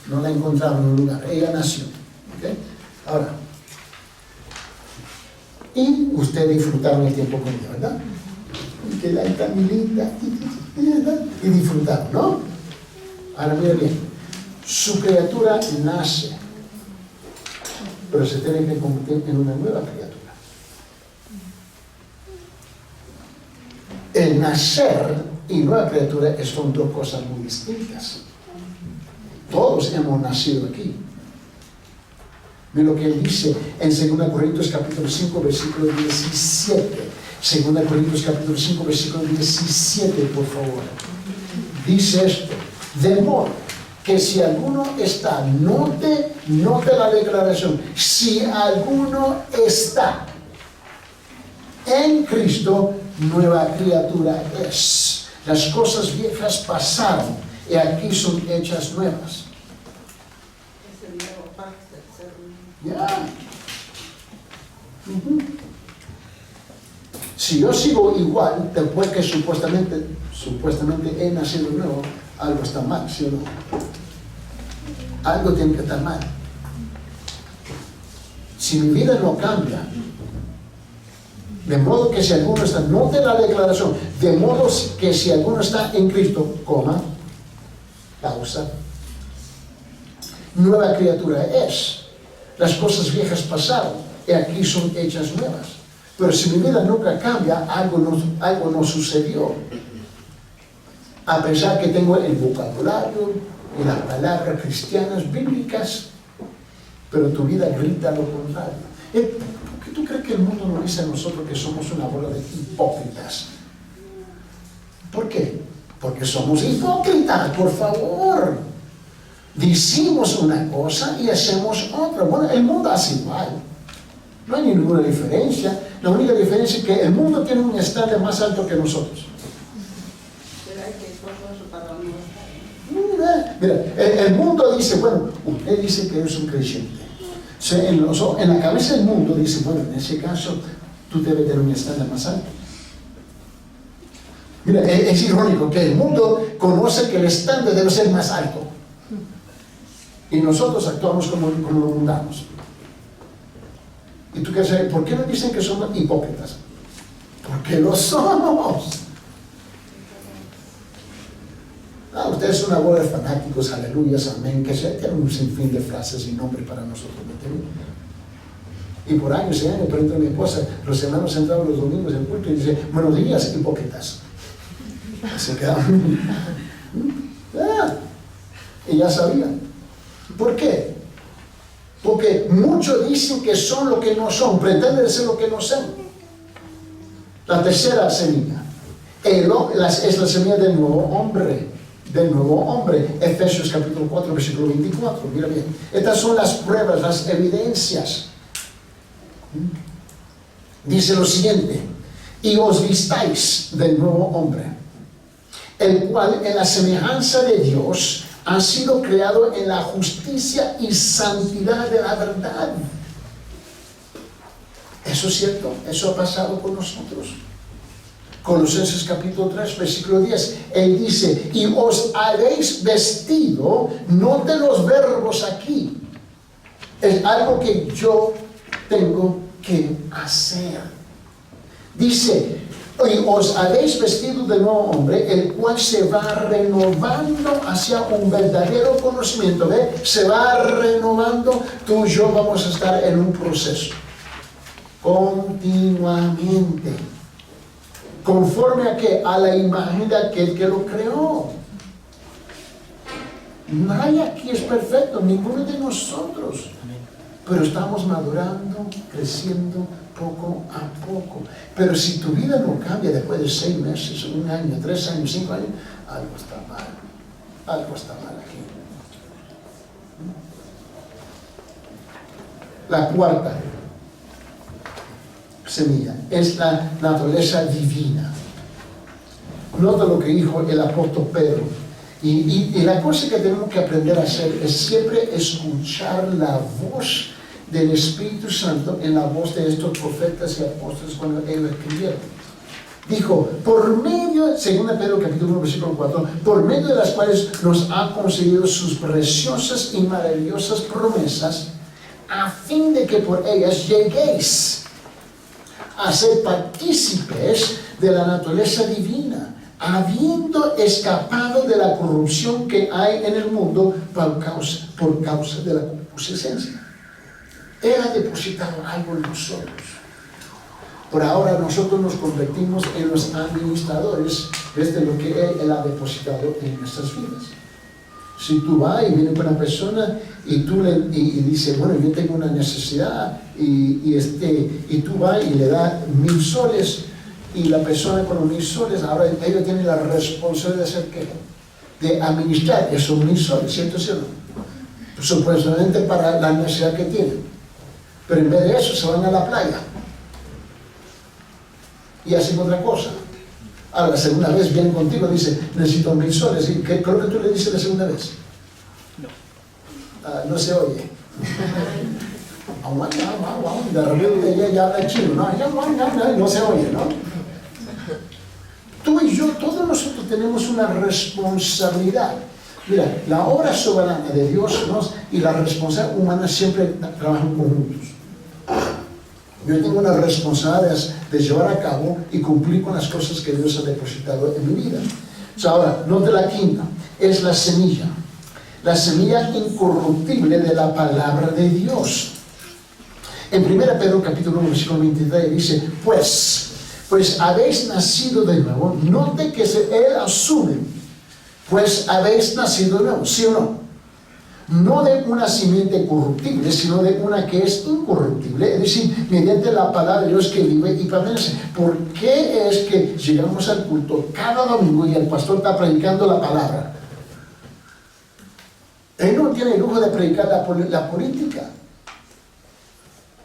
No la encontraron en un lugar. Ella nació. ¿Okay? Ahora, y ustedes disfrutaron el tiempo con ella, ¿verdad? Y que la está muy linda. Y disfrutaron, ¿no? Ahora mire bien. Su criatura nace, pero se tiene que convertir en una nueva criatura. El nacer y nueva criatura son dos cosas muy distintas. Todos hemos nacido aquí. Mira lo que él dice en 2 Corintios capítulo 5, versículo 17. 2 Corintios capítulo 5, versículo 17, por favor. Dice esto: de modo que si alguno está, note la declaración, si alguno está en Cristo, nueva criatura es. Las cosas viejas pasaron y aquí son hechas nuevas. Ya. Si yo sigo igual, después que supuestamente he nacido nuevo, algo está mal, ¿sí o no? Algo tiene que estar mal. Si mi vida no cambia, de modo que si alguno está, note la declaración, de modo que si alguno está en Cristo, coma, pausa, nueva criatura es. Las cosas viejas pasaron y aquí son hechas nuevas. Pero si mi vida nunca cambia, algo no sucedió. A pesar que tengo el vocabulario y las palabras cristianas bíblicas, pero tu vida grita lo contrario. ¿Por qué tú crees que el mundo nos dice a nosotros que somos una bola de hipócritas? ¿Por qué? Porque somos hipócritas, por favor. Decimos una cosa y hacemos otra. Bueno, el mundo hace igual. No hay ninguna diferencia. La única diferencia es que el mundo tiene un estándar más alto que nosotros. Mira, el mundo dice, bueno, usted dice que es un creyente. O sea, en la cabeza del mundo dice, bueno, en ese caso, tú debes tener un estándar más alto. Mira, es irónico que el mundo conoce que el estándar debe ser más alto. Y nosotros actuamos como los mundanos. Y tú quieres saber, ¿por qué nos dicen que somos hipócritas? Porque lo somos. Ustedes son una bola de fanáticos, aleluyas, amén, que se tienen un sinfín de frases y nombres para nosotros. Y por años y años, pregunto a mi esposa, los hermanos entraban los domingos en culto y dicen, buenos días, hipócritas. Se quedaban. Y ya sabían. ¿Por qué? Porque muchos dicen que son lo que no son, pretenden ser lo que no son. La tercera semilla es la semilla del nuevo hombre. Efesios capítulo 4, versículo 24. Mira bien, estas son las pruebas, las evidencias. Dice lo siguiente: y os vistáis del nuevo hombre, el cual en la semejanza de Dios ha sido creado en la justicia y santidad de la verdad. ¿Eso es cierto? ¿Eso ha pasado con nosotros? Colosenses capítulo 3, versículo 10. Él dice, y os habéis vestido, note los verbos aquí. Es algo que yo tengo que hacer. Dice, y os habéis vestido de nuevo hombre, el cual se va renovando hacia un verdadero conocimiento. ¿Ve? Se va renovando. Tú y yo vamos a estar en un proceso continuamente, conforme a que a la imagen de aquel que lo creó. Nadie aquí es perfecto, ninguno de nosotros, pero estamos madurando, creciendo poco a poco. Pero si tu vida no cambia después de 6 meses, 1 año, 3 años, 5 años, algo está mal. Algo está mal aquí. La cuarta semilla es la naturaleza divina. Nota lo que dijo el apóstol Pedro. Y la cosa que tenemos que aprender a hacer es siempre escuchar la voz del Espíritu Santo en la voz de estos profetas y apóstoles cuando ellos escribieron. Dijo, por medio, 2 Pedro capítulo 1, versículo 4, por medio de las cuales nos ha concedido sus preciosas y maravillosas promesas, a fin de que por ellas lleguéis a ser partícipes de la naturaleza divina, habiendo escapado de la corrupción que hay en el mundo por causa de la concupiscencia. Él ha depositado algo en nosotros. Por ahora nosotros nos convertimos en los administradores de lo que Él ha depositado en nuestras vidas. Si tú vas y viene con una persona y tú y dice, bueno, yo tengo una necesidad y tú vas y le das 1,000 soles y la persona con los 1,000 soles, ahora ellos tienen la responsabilidad de hacer qué? De administrar esos 1,000 soles, ¿cierto o cierto? Supuestamente para la necesidad que tienen. Pero en vez de eso se van a la playa y hacen otra cosa. Ahora la segunda vez vienen contigo y dicen, necesito 1,000 soles. ¿Y qué creo que tú le dices la segunda vez? No. No se oye. De repente ella ya habla chino, no se oye, ¿no? Tú y yo, todos nosotros tenemos una responsabilidad. Mira, la obra soberana de Dios y la responsabilidad humana siempre trabajan conjuntos. Yo tengo una responsabilidad de llevar a cabo y cumplir con las cosas que Dios ha depositado en mi vida. Ahora, note la quinta, es la semilla incorruptible de la palabra de Dios. En 1 Pedro capítulo 1, versículo 23 dice, pues habéis nacido de nuevo. Note que él asume, pues habéis nacido de nuevo, ¿sí o no? No de una simiente corruptible, sino de una que es incorruptible, es decir, mediante la palabra de Dios que vive y permanece. ¿Por qué es que llegamos al culto cada domingo y el pastor está predicando la palabra? Él no tiene el lujo de predicar la política,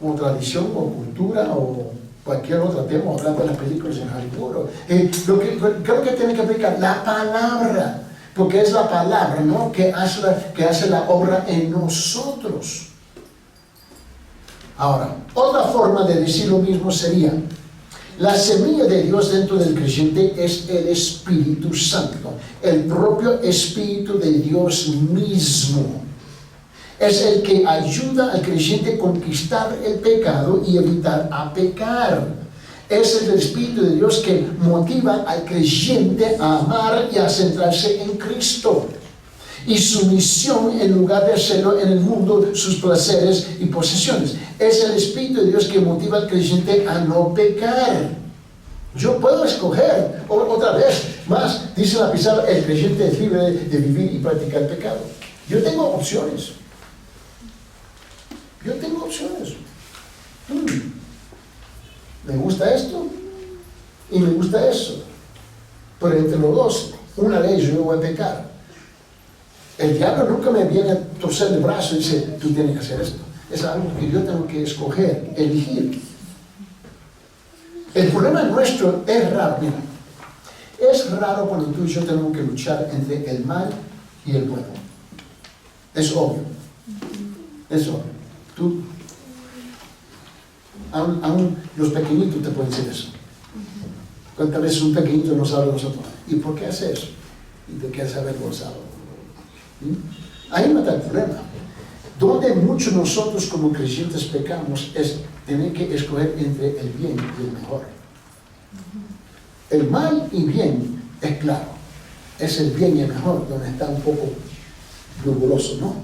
o tradición, o cultura, o cualquier otro tema, o hablar de las películas en Hollywood. Creo que tiene que predicar la palabra. Porque es la palabra, ¿no?, que hace la obra en nosotros. Ahora, otra forma de decir lo mismo sería, la semilla de Dios dentro del creyente es el Espíritu Santo, el propio Espíritu de Dios mismo. Es el que ayuda al creyente a conquistar el pecado y evitar a pecar. Es el Espíritu de Dios que motiva al creyente a amar y a centrarse en Cristo. Y su misión, en lugar de hacerlo en el mundo, sus placeres y posesiones. Es el Espíritu de Dios que motiva al creyente a no pecar. Yo puedo escoger, otra vez, más, dice la pizarra, el creyente es libre de vivir y practicar pecado. Yo tengo opciones. Me gusta esto y me gusta eso. Pero entre los dos, una vez yo voy a pecar. El diablo nunca me viene a torcer el brazo y dice, tú tienes que hacer esto. Es algo que yo tengo que escoger, elegir. El problema nuestro es raro, mira. Es raro cuando tú y yo tenemos que luchar entre el mal y el bueno. Es obvio. Aún los pequeñitos te pueden decir eso. ¿Cuántas veces un pequeñito nos habla a nosotros? ¿Y por qué hace eso? ¿Y te quedas avergonzado? Ahí no está el problema. Donde muchos nosotros como creyentes pecamos es tener que escoger entre el bien y el mejor. El mal y bien es claro. Es el bien y el mejor, donde está un poco nebuloso, ¿no?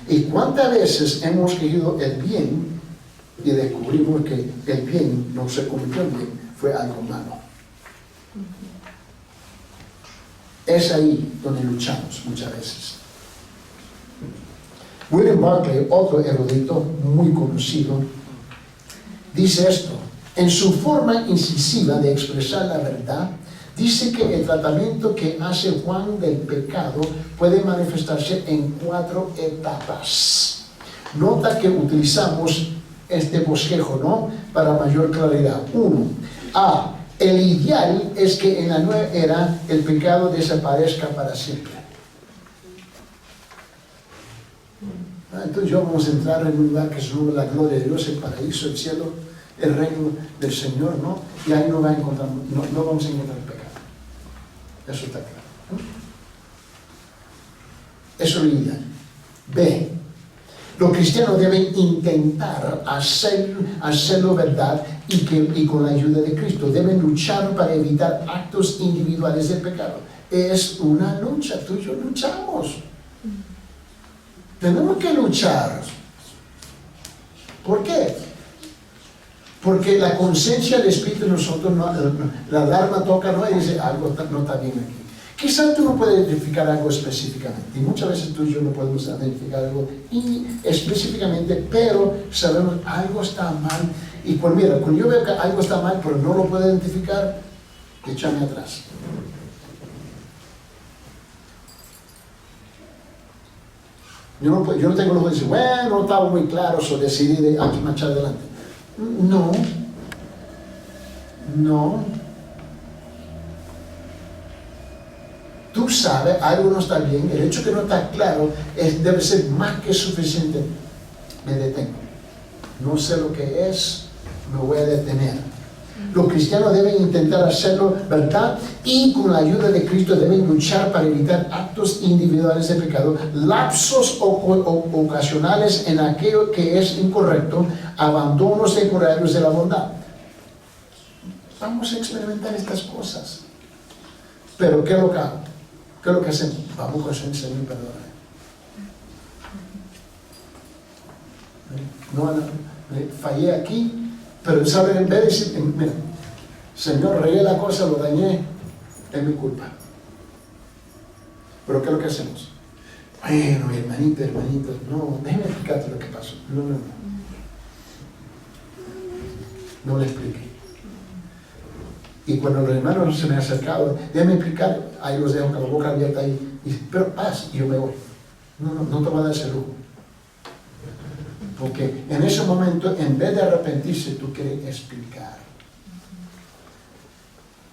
¿Y cuántas veces hemos querido el bien y descubrimos que el bien no se convirtió en bien, fue algo malo? Es ahí donde luchamos muchas veces. William Barclay, otro erudito muy conocido, dice esto: en su forma incisiva de expresar la verdad, dice que el tratamiento que hace Juan del pecado puede manifestarse en 4 etapas. Nota que utilizamos este bosquejo, ¿no?, para mayor claridad. 1. A. El ideal es que en la nueva era el pecado desaparezca para siempre. Entonces yo vamos a entrar en un lugar que es la gloria de Dios, el paraíso, el cielo, el reino del Señor, ¿no? Y ahí no vamos a encontrar el pecado. Eso está claro, ¿no? Eso es lo ideal. B. Los cristianos deben intentar hacerlo verdad y con la ayuda de Cristo. Deben luchar para evitar actos individuales de pecado. Es una lucha, tú y yo luchamos. Tenemos que luchar. ¿Por qué? Porque la conciencia del Espíritu de nosotros, la alarma toca, ¿no?, y dice, algo no está bien aquí. Quizás tú no puedes identificar algo específicamente, y muchas veces tú y yo no podemos identificar algo específicamente, pero sabemos que algo está mal. Y pues mira, cuando yo veo que algo está mal, pero no lo puedo identificar, échame atrás. Yo no tengo los que decir, bueno, no estaba muy claro, so decidí de aquí marchar adelante. No. Tú sabes, algo no está bien. El hecho que no está claro debe ser más que suficiente. Me detengo. No sé lo que es, me voy a detener. Los cristianos deben intentar hacerlo verdad y con la ayuda de Cristo deben luchar para evitar actos individuales de pecado, lapsos ocasionales en aquello que es incorrecto, abandonos temporarios de la bondad. Vamos a experimentar estas cosas. Pero ¿qué es lo que hago? ¿Qué es lo que hacemos? Vamos con el Señor, perdóname. No, fallé aquí. Pero saben, en vez de decir, mira, Señor, regué la cosa, lo dañé, es mi culpa. Pero ¿qué es lo que hacemos? Bueno, hermanito, no, déjame explicarte lo que pasó. No le expliqué. Y cuando los hermanos se me han acercado, déjame explicar, ahí los dejo con la boca abierta ahí, y dice, pero paz, y yo me voy. No te voy a dar ese lujo. Porque en ese momento, en vez de arrepentirse, tú quieres explicar.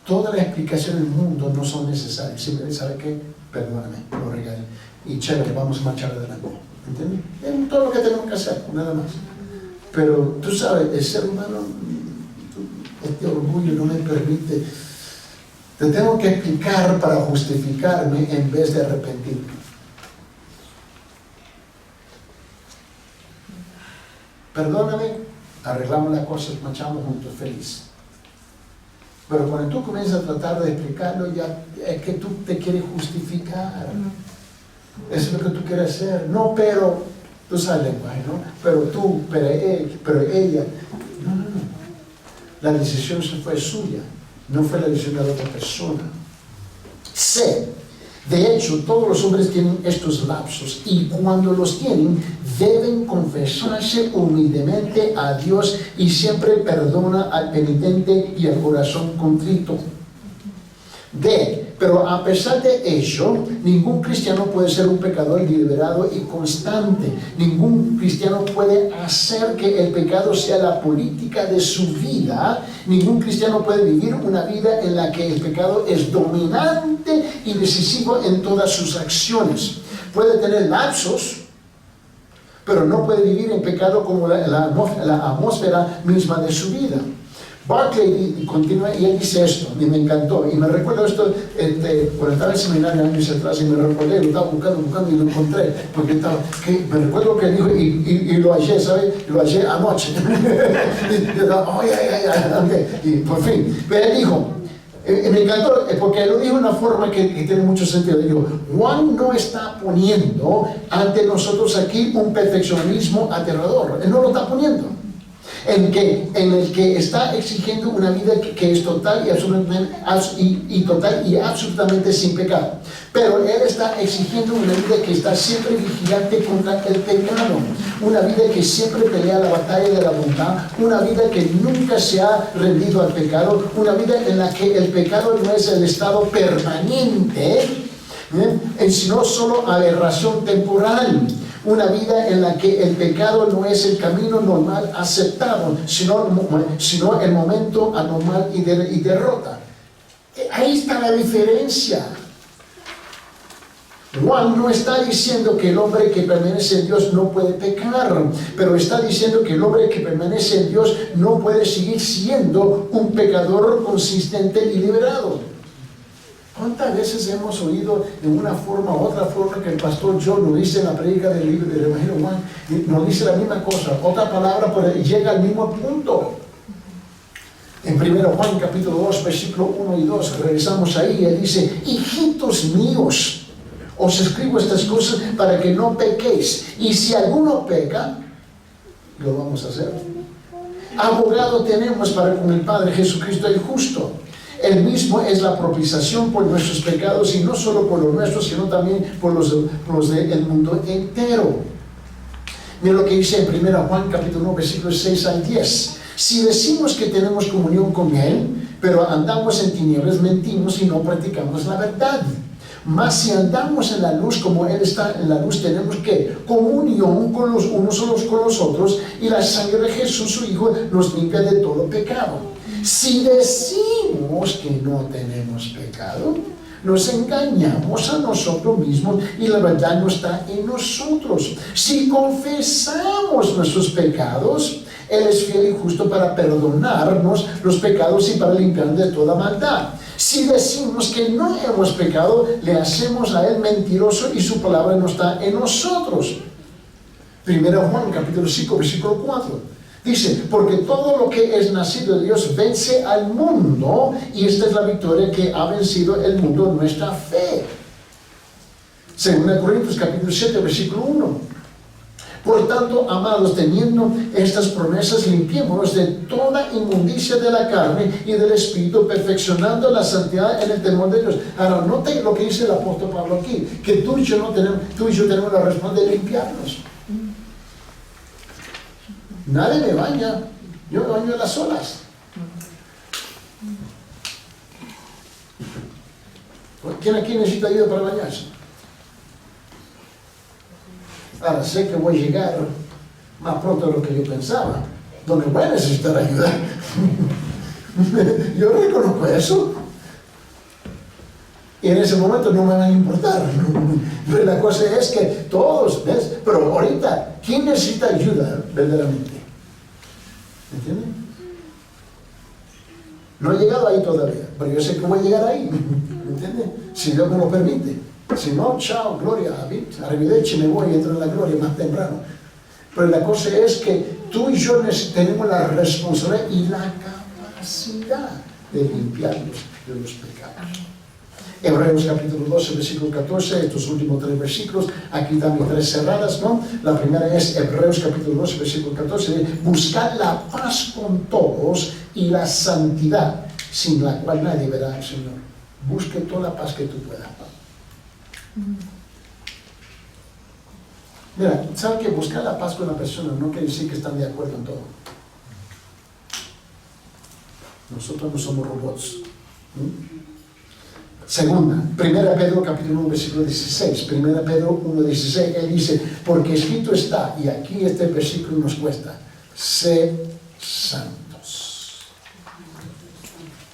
Todas las explicaciones del mundo no son necesarias. Simplemente, ¿sabe qué? Perdóname, lo regalé. Y chévere, vamos a marchar adelante. ¿Entiendes? Es todo lo que tenemos que hacer, nada más. Pero tú sabes, el ser humano, este orgullo no me permite. Te tengo que explicar para justificarme en vez de arrepentirme. Perdóname, arreglamos las cosas, marchamos juntos, feliz. Pero cuando tú comienzas a tratar de explicarlo, ya es que tú te quieres justificar. Eso es lo que tú quieres hacer. No, pero, tú sabes el lenguaje, ¿no? Pero tú, pero ella. No. La decisión fue suya, no fue la decisión de la otra persona. C. De hecho, todos los hombres tienen estos lapsos y cuando los tienen, deben confesarse humildemente a Dios y siempre perdona al penitente y al corazón contrito. D. Pero a pesar de ello, ningún cristiano puede ser un pecador deliberado y constante. Ningún cristiano puede hacer que el pecado sea la política de su vida. Ningún cristiano puede vivir una vida en la que el pecado es dominante y decisivo en todas sus acciones. Puede tener lapsos, pero no puede vivir en pecado como la atmósfera misma de su vida. Barclay continúa y él dice esto, y me encantó, y me recuerdo esto, cuando estaba en el seminario años atrás, y me recordé, lo estaba buscando y lo encontré, porque me recuerdo que dijo, y lo hallé, ¿sabes? Lo hallé anoche. Y por fin, pero él dijo, me encantó, porque lo dijo de una forma que tiene mucho sentido. Digo, Juan no está poniendo ante nosotros aquí un perfeccionismo aterrador. Él no lo está poniendo. En el que está exigiendo una vida que es total y absolutamente sin pecado. Pero él está exigiendo una vida que está siempre vigilante contra el pecado. Una vida que siempre pelea la batalla de la bondad. Una vida que nunca se ha rendido al pecado. Una vida en la que el pecado no es el estado permanente, sino solo aberración temporal. Una vida en la que el pecado no es el camino normal aceptado, sino el momento anormal y derrota. Ahí está la diferencia. Juan no está diciendo que el hombre que permanece en Dios no puede pecar, pero está diciendo que el hombre que permanece en Dios no puede seguir siendo un pecador consistente y liberado. ¿Cuántas veces hemos oído de una forma u otra forma que el pastor John nos dice en la predica del libro del Evangelio de Juan, nos dice la misma cosa, otra palabra, pero llega al mismo punto? En 1 Juan capítulo 2, versículo 1 y 2, regresamos ahí, él dice, hijitos míos, os escribo estas cosas para que no pequéis, y si alguno peca, lo vamos a hacer. Abogado tenemos para con el Padre, Jesucristo el justo. Él mismo es la propiciación por nuestros pecados, y no solo por los nuestros, sino también por los del mundo entero. Mira lo que dice en 1 Juan capítulo 1, versículos 6 al 10. Si decimos que tenemos comunión con Él, pero andamos en tinieblas, mentimos y no practicamos la verdad. Mas si andamos en la luz como Él está en la luz, tenemos que comunión con los unos con los otros, y la sangre de Jesús, su Hijo, nos limpia de todo pecado. Si decimos que no tenemos pecado, nos engañamos a nosotros mismos y la verdad no está en nosotros. Si confesamos nuestros pecados, Él es fiel y justo para perdonarnos los pecados y para limpiarnos de toda maldad. Si decimos que no hemos pecado, le hacemos a Él mentiroso y su palabra no está en nosotros. 1 Juan capítulo 5, versículo 4. Dice, porque todo lo que es nacido de Dios vence al mundo, y esta es la victoria que ha vencido el mundo, nuestra fe. 2 Corintios capítulo 7, versículo 1. Por tanto, amados, teniendo estas promesas, limpiémonos de toda inmundicia de la carne y del espíritu, perfeccionando la santidad en el temor de Dios. Ahora, note lo que dice el apóstol Pablo aquí, que tú y yo tenemos la responsabilidad de limpiarnos. Nadie me baña, yo me baño a las olas. ¿Quién aquí necesita ayuda para bañarse? Ahora sé que voy a llegar más pronto de lo que yo pensaba, donde voy a necesitar ayuda. Yo reconozco eso. Y en ese momento no me van a importar. Pero la cosa es que todos, ¿ves? Pero ahorita, ¿quién necesita ayuda verdaderamente? ¿Entiendes? No he llegado ahí todavía, pero yo sé que voy a llegar ahí. ¿Entiendes? Si Dios me lo permite. Si no, chao, gloria, arrivederci, me voy y entro en la gloria más temprano. Pero la cosa es que tú y yo tenemos la responsabilidad y la capacidad de limpiarnos de los pecados. Hebreos capítulo 12, versículo 14, estos últimos 3 versículos, aquí también 3 cerradas, ¿no? La primera es Hebreos capítulo 12, versículo 14, buscar la paz con todos y la santidad, sin la cual nadie verá al Señor. Busque toda la paz que tú puedas. Mira, ¿saben que buscar la paz con una persona no quiere decir que están de acuerdo en todo? Nosotros no somos robots. Segunda, 1 Pedro capítulo 1, versículo 16. 1 Pedro 1, 16, él dice, porque escrito está, y aquí este versículo nos cuesta, sed santos,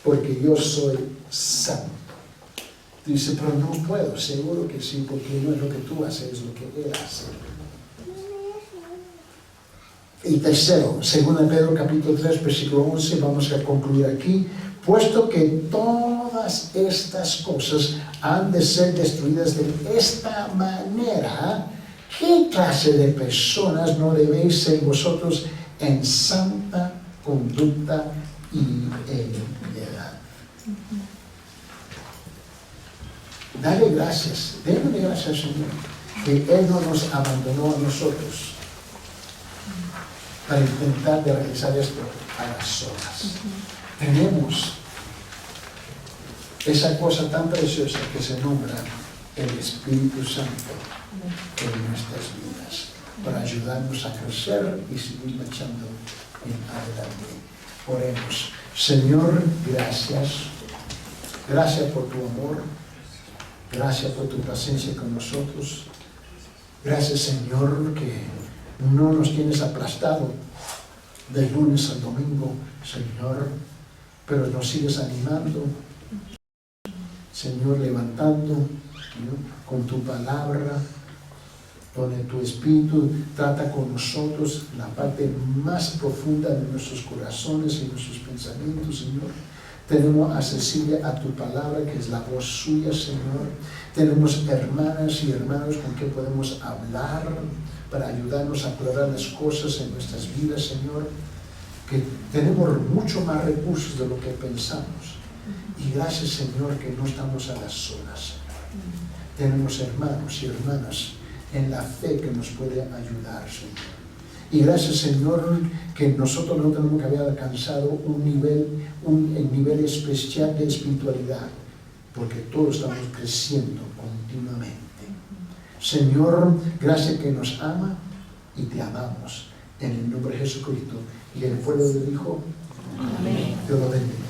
porque yo soy santo. Dice, pero no puedo, seguro que sí, porque no es lo que tú haces, es lo que Él hace. Y tercero, 2 Pedro capítulo 3, versículo 11, vamos a concluir aquí. Puesto que todas estas cosas han de ser destruidas de esta manera, ¿qué clase de personas no debéis ser vosotros en santa conducta y en piedad? Dale gracias, démosle gracias al Señor, que Él no nos abandonó a nosotros para intentar de realizar esto a las solas. Tenemos esa cosa tan preciosa que se nombra el Espíritu Santo en nuestras vidas, para ayudarnos a crecer y seguir marchando en adelante. Oremos. Señor, gracias. Gracias por tu amor. Gracias por tu presencia con nosotros. Gracias, Señor, que no nos tienes aplastado de lunes al domingo, Señor, pero nos sigues animando, Señor, levantando, ¿no?, con tu palabra, donde tu Espíritu trata con nosotros la parte más profunda de nuestros corazones y nuestros pensamientos, Señor. Tenemos accesible a tu palabra, que es la voz suya, Señor. Tenemos hermanas y hermanos con que podemos hablar para ayudarnos a aclarar las cosas en nuestras vidas, Señor. Que tenemos mucho más recursos de lo que pensamos. Y gracias, Señor, que no estamos a las solas, Señor. Tenemos hermanos y hermanas en la fe que nos puede ayudar, Señor. Y gracias, Señor, que nosotros no tenemos que haber alcanzado un nivel especial de espiritualidad, porque todos estamos creciendo continuamente. Señor, gracias que nos ama y te amamos. En el nombre de Jesucristo y en el pueblo del Hijo. Amén. Dios lo bendiga.